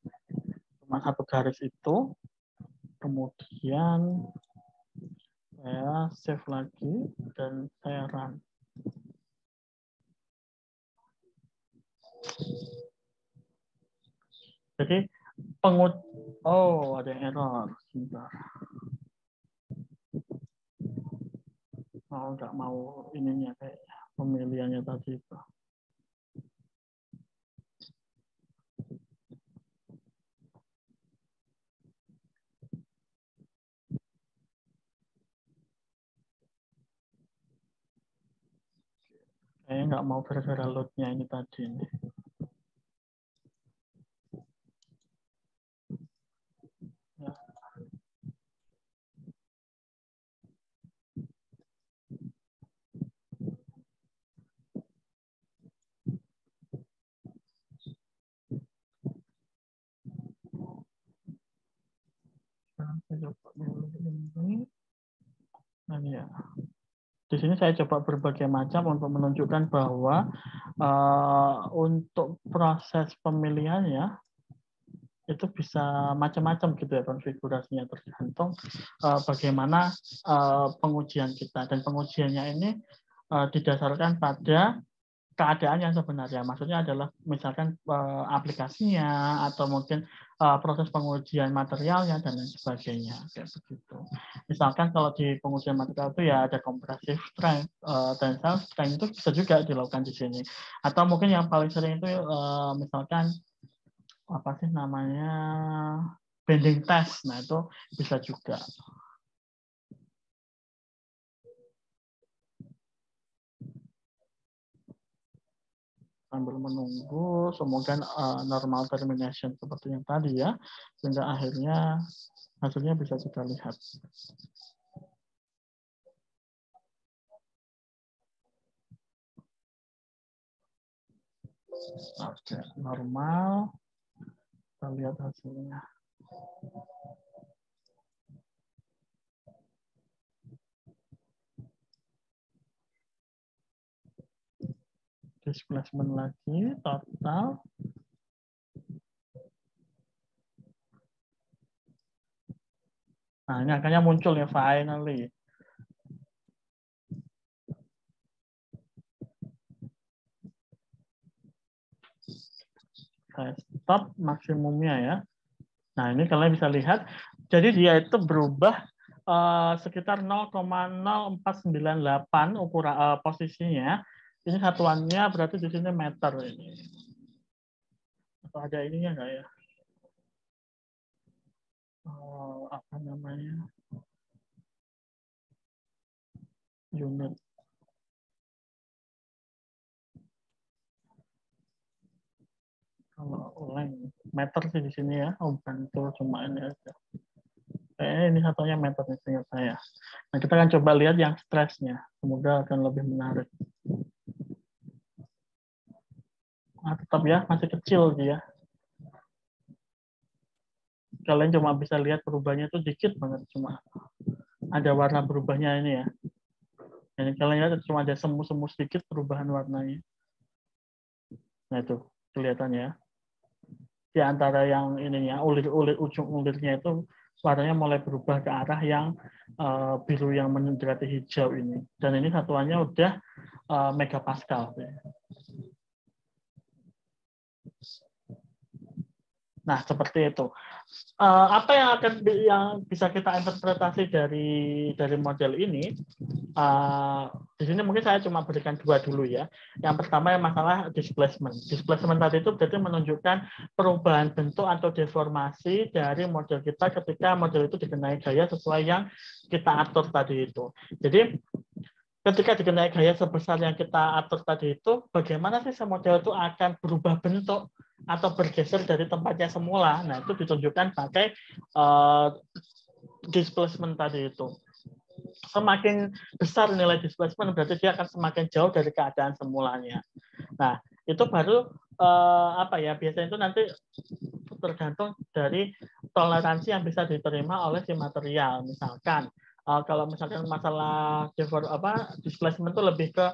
Cuma satu garis itu, kemudian saya save lagi dan saya run. Jadi oh, ada yang error. Sebentar. Oh, nggak mau ininya kayak pemilihannya tadi itu. Kayaknya nggak mau gara-gara load-nya ini tadi nih. Ya. Sekarang saya coba ini. Nah, ya. Di sini saya coba berbagai macam untuk menunjukkan bahwa untuk proses pemilihannya itu bisa macam-macam gitu ya konfigurasinya, tergantung bagaimana pengujian kita, dan pengujiannya ini didasarkan pada keadaan yang sebenarnya. Maksudnya adalah misalkan aplikasinya atau mungkin proses pengujian materialnya dan lain sebagainya kayak begitu. Misalkan kalau di pengujian material itu ya ada compressive strength, tensile strength itu bisa juga dilakukan di sini. Atau mungkin yang paling sering itu misalkan apa sih namanya bending test. Nah, itu bisa juga. Sambil menunggu, semoga normal termination seperti yang tadi ya, sehingga akhirnya hasilnya bisa kita lihat. Oke, normal. Kita lihat hasilnya. Displacement lagi, total. Nah, ini angkanya muncul ya, finally. Saya stop maksimumnya ya. Nah, ini kalian bisa lihat. Jadi dia itu berubah sekitar 0,0498 ukuran posisinya. Ini satuannya berarti di sini meter ini. Atau ada ininya enggak ya? Apa namanya? Unit. Kalau length meter sih di sini ya, bukan itu cuma ini aja. Kayaknya ini satunya meter nih seingat saya. Nah, kita akan coba lihat yang stresnya. Semoga akan lebih menarik. Nah, tetap ya, masih kecil dia. Kalian cuma bisa lihat perubahannya itu dikit banget, cuma ada warna berubahnya ini ya. Jadi kalian lihat cuma ada semu-semu sedikit perubahan warnanya. Nah itu kelihatannya. Di antara yang ininya, ulir-ulir ujung ulirnya itu warnanya mulai berubah ke arah yang biru yang mendekati hijau ini. Dan ini satuannya udah megapascal. Nah, seperti itu. Apa yang bisa kita interpretasi dari model ini? Di sini mungkin saya cuma berikan dua dulu ya. Yang pertama yang masalah displacement. Displacement tadi itu berarti menunjukkan perubahan bentuk atau deformasi dari model kita ketika model itu dikenai gaya sesuai yang kita atur tadi itu. Jadi ketika dikenai gaya sebesar yang kita atur tadi itu, bagaimana sih model itu akan berubah bentuk atau bergeser dari tempatnya semula? Nah, itu ditunjukkan pakai displacement tadi itu. Semakin besar nilai displacement, berarti dia akan semakin jauh dari keadaan semulanya. Nah, itu baru biasanya itu nanti tergantung dari toleransi yang bisa diterima oleh si material. Misalkan kalau misalkan masalah displacement itu lebih ke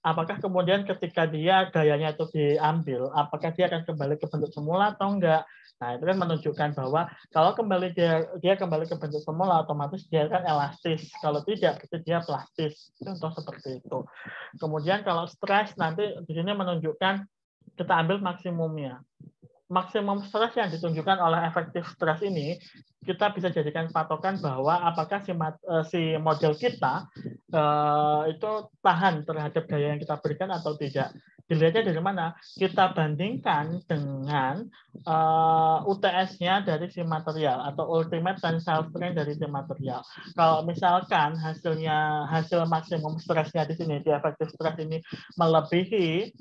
apakah kemudian ketika dia gayanya itu diambil, apakah dia akan kembali ke bentuk semula atau enggak. Nah, itu kan menunjukkan bahwa kalau kembali dia kembali ke bentuk semula, otomatis dia kan elastis. Kalau tidak, berarti dia plastis. Contoh seperti itu. Kemudian kalau stres, nanti di sini menunjukkan kita ambil maksimumnya. Maksimum stres yang ditunjukkan oleh efektif stres ini, kita bisa jadikan patokan bahwa apakah si model kita itu tahan terhadap gaya yang kita berikan atau tidak. Dilihatnya dari mana? Kita bandingkan dengan UTS-nya dari si material atau ultimate tensile strength dari si material. Kalau misalkan hasil maksimum stresnya di sini, di efektif stres ini melebihi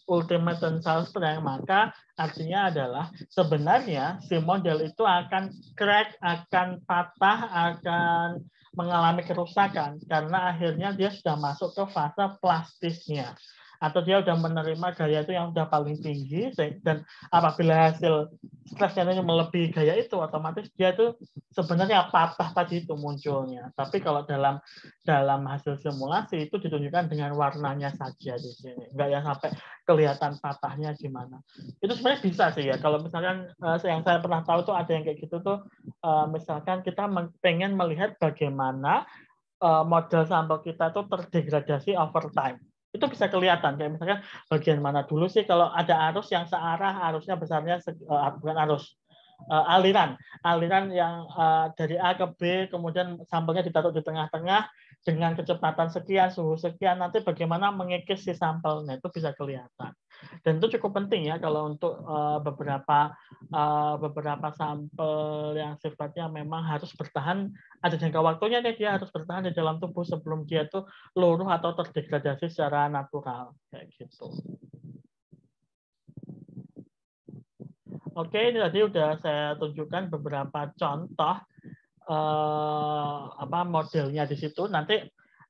ultimate tensile strength, maka artinya adalah sebenarnya si model itu akan crack, akan patah, akan mengalami kerusakan karena akhirnya dia sudah masuk ke fase plastisnya atau dia sudah menerima gaya itu yang sudah paling tinggi, dan apabila hasil stresnya ini melebihi gaya itu, otomatis dia itu sebenarnya patah tadi itu munculnya. Tapi kalau dalam hasil simulasi itu ditunjukkan dengan warnanya saja di sini, nggak yang sampai kelihatan patahnya gimana. Itu sebenarnya bisa sih ya. Kalau misalkan yang saya pernah tahu tuh ada yang kayak gitu tuh, misalkan kita pengen melihat bagaimana model sampel kita tuh terdegradasi over time. Itu bisa kelihatan, kayak misalkan bagian mana dulu sih kalau ada arus yang searah, arusnya besarnya bukan arus, aliran yang dari A ke B, kemudian sampelnya ditaruh di tengah-tengah dengan kecepatan sekian, suhu sekian, nanti bagaimana mengikis si sampelnya itu bisa kelihatan. Dan itu cukup penting ya kalau untuk beberapa sampel yang sifatnya memang harus bertahan, ada jangka waktunya nih, dia harus bertahan di dalam tubuh sebelum dia itu luruh atau terdegradasi secara natural kayak gitu. Oke, ini tadi udah saya tunjukkan beberapa contoh modelnya di situ. Nanti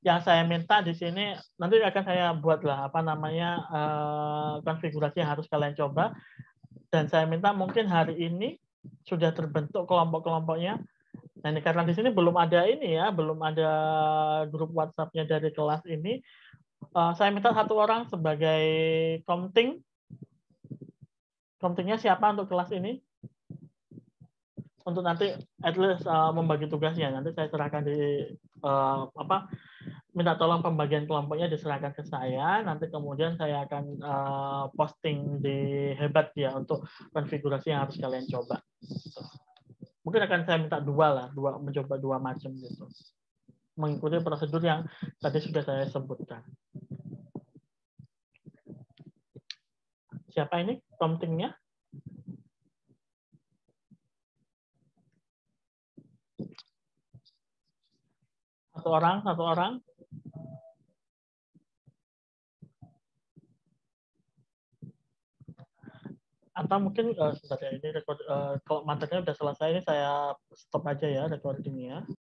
yang saya minta di sini nanti akan saya buatlah apa namanya konfigurasi yang harus kalian coba, dan saya minta mungkin hari ini sudah terbentuk kelompok-kelompoknya. Nah, ini karena di sini belum ada ini ya, belum ada grup WhatsApp-nya dari kelas ini. Saya minta satu orang sebagai komting. Komtingnya siapa untuk kelas ini? Untuk nanti at least membagi tugasnya. Nanti saya serahkan di minta tolong pembagian kelompoknya diserahkan ke saya. Nanti kemudian saya akan posting di Hebat ya untuk konfigurasi yang harus kalian coba. Mungkin akan saya minta mencoba dua macam gitu. Mengikuti prosedur yang tadi sudah saya sebutkan. Siapa ini promptingnya? Satu orang. Atau mungkin sebentar ya, ini record, kalau materinya sudah selesai ini saya stop aja ya recordingnya.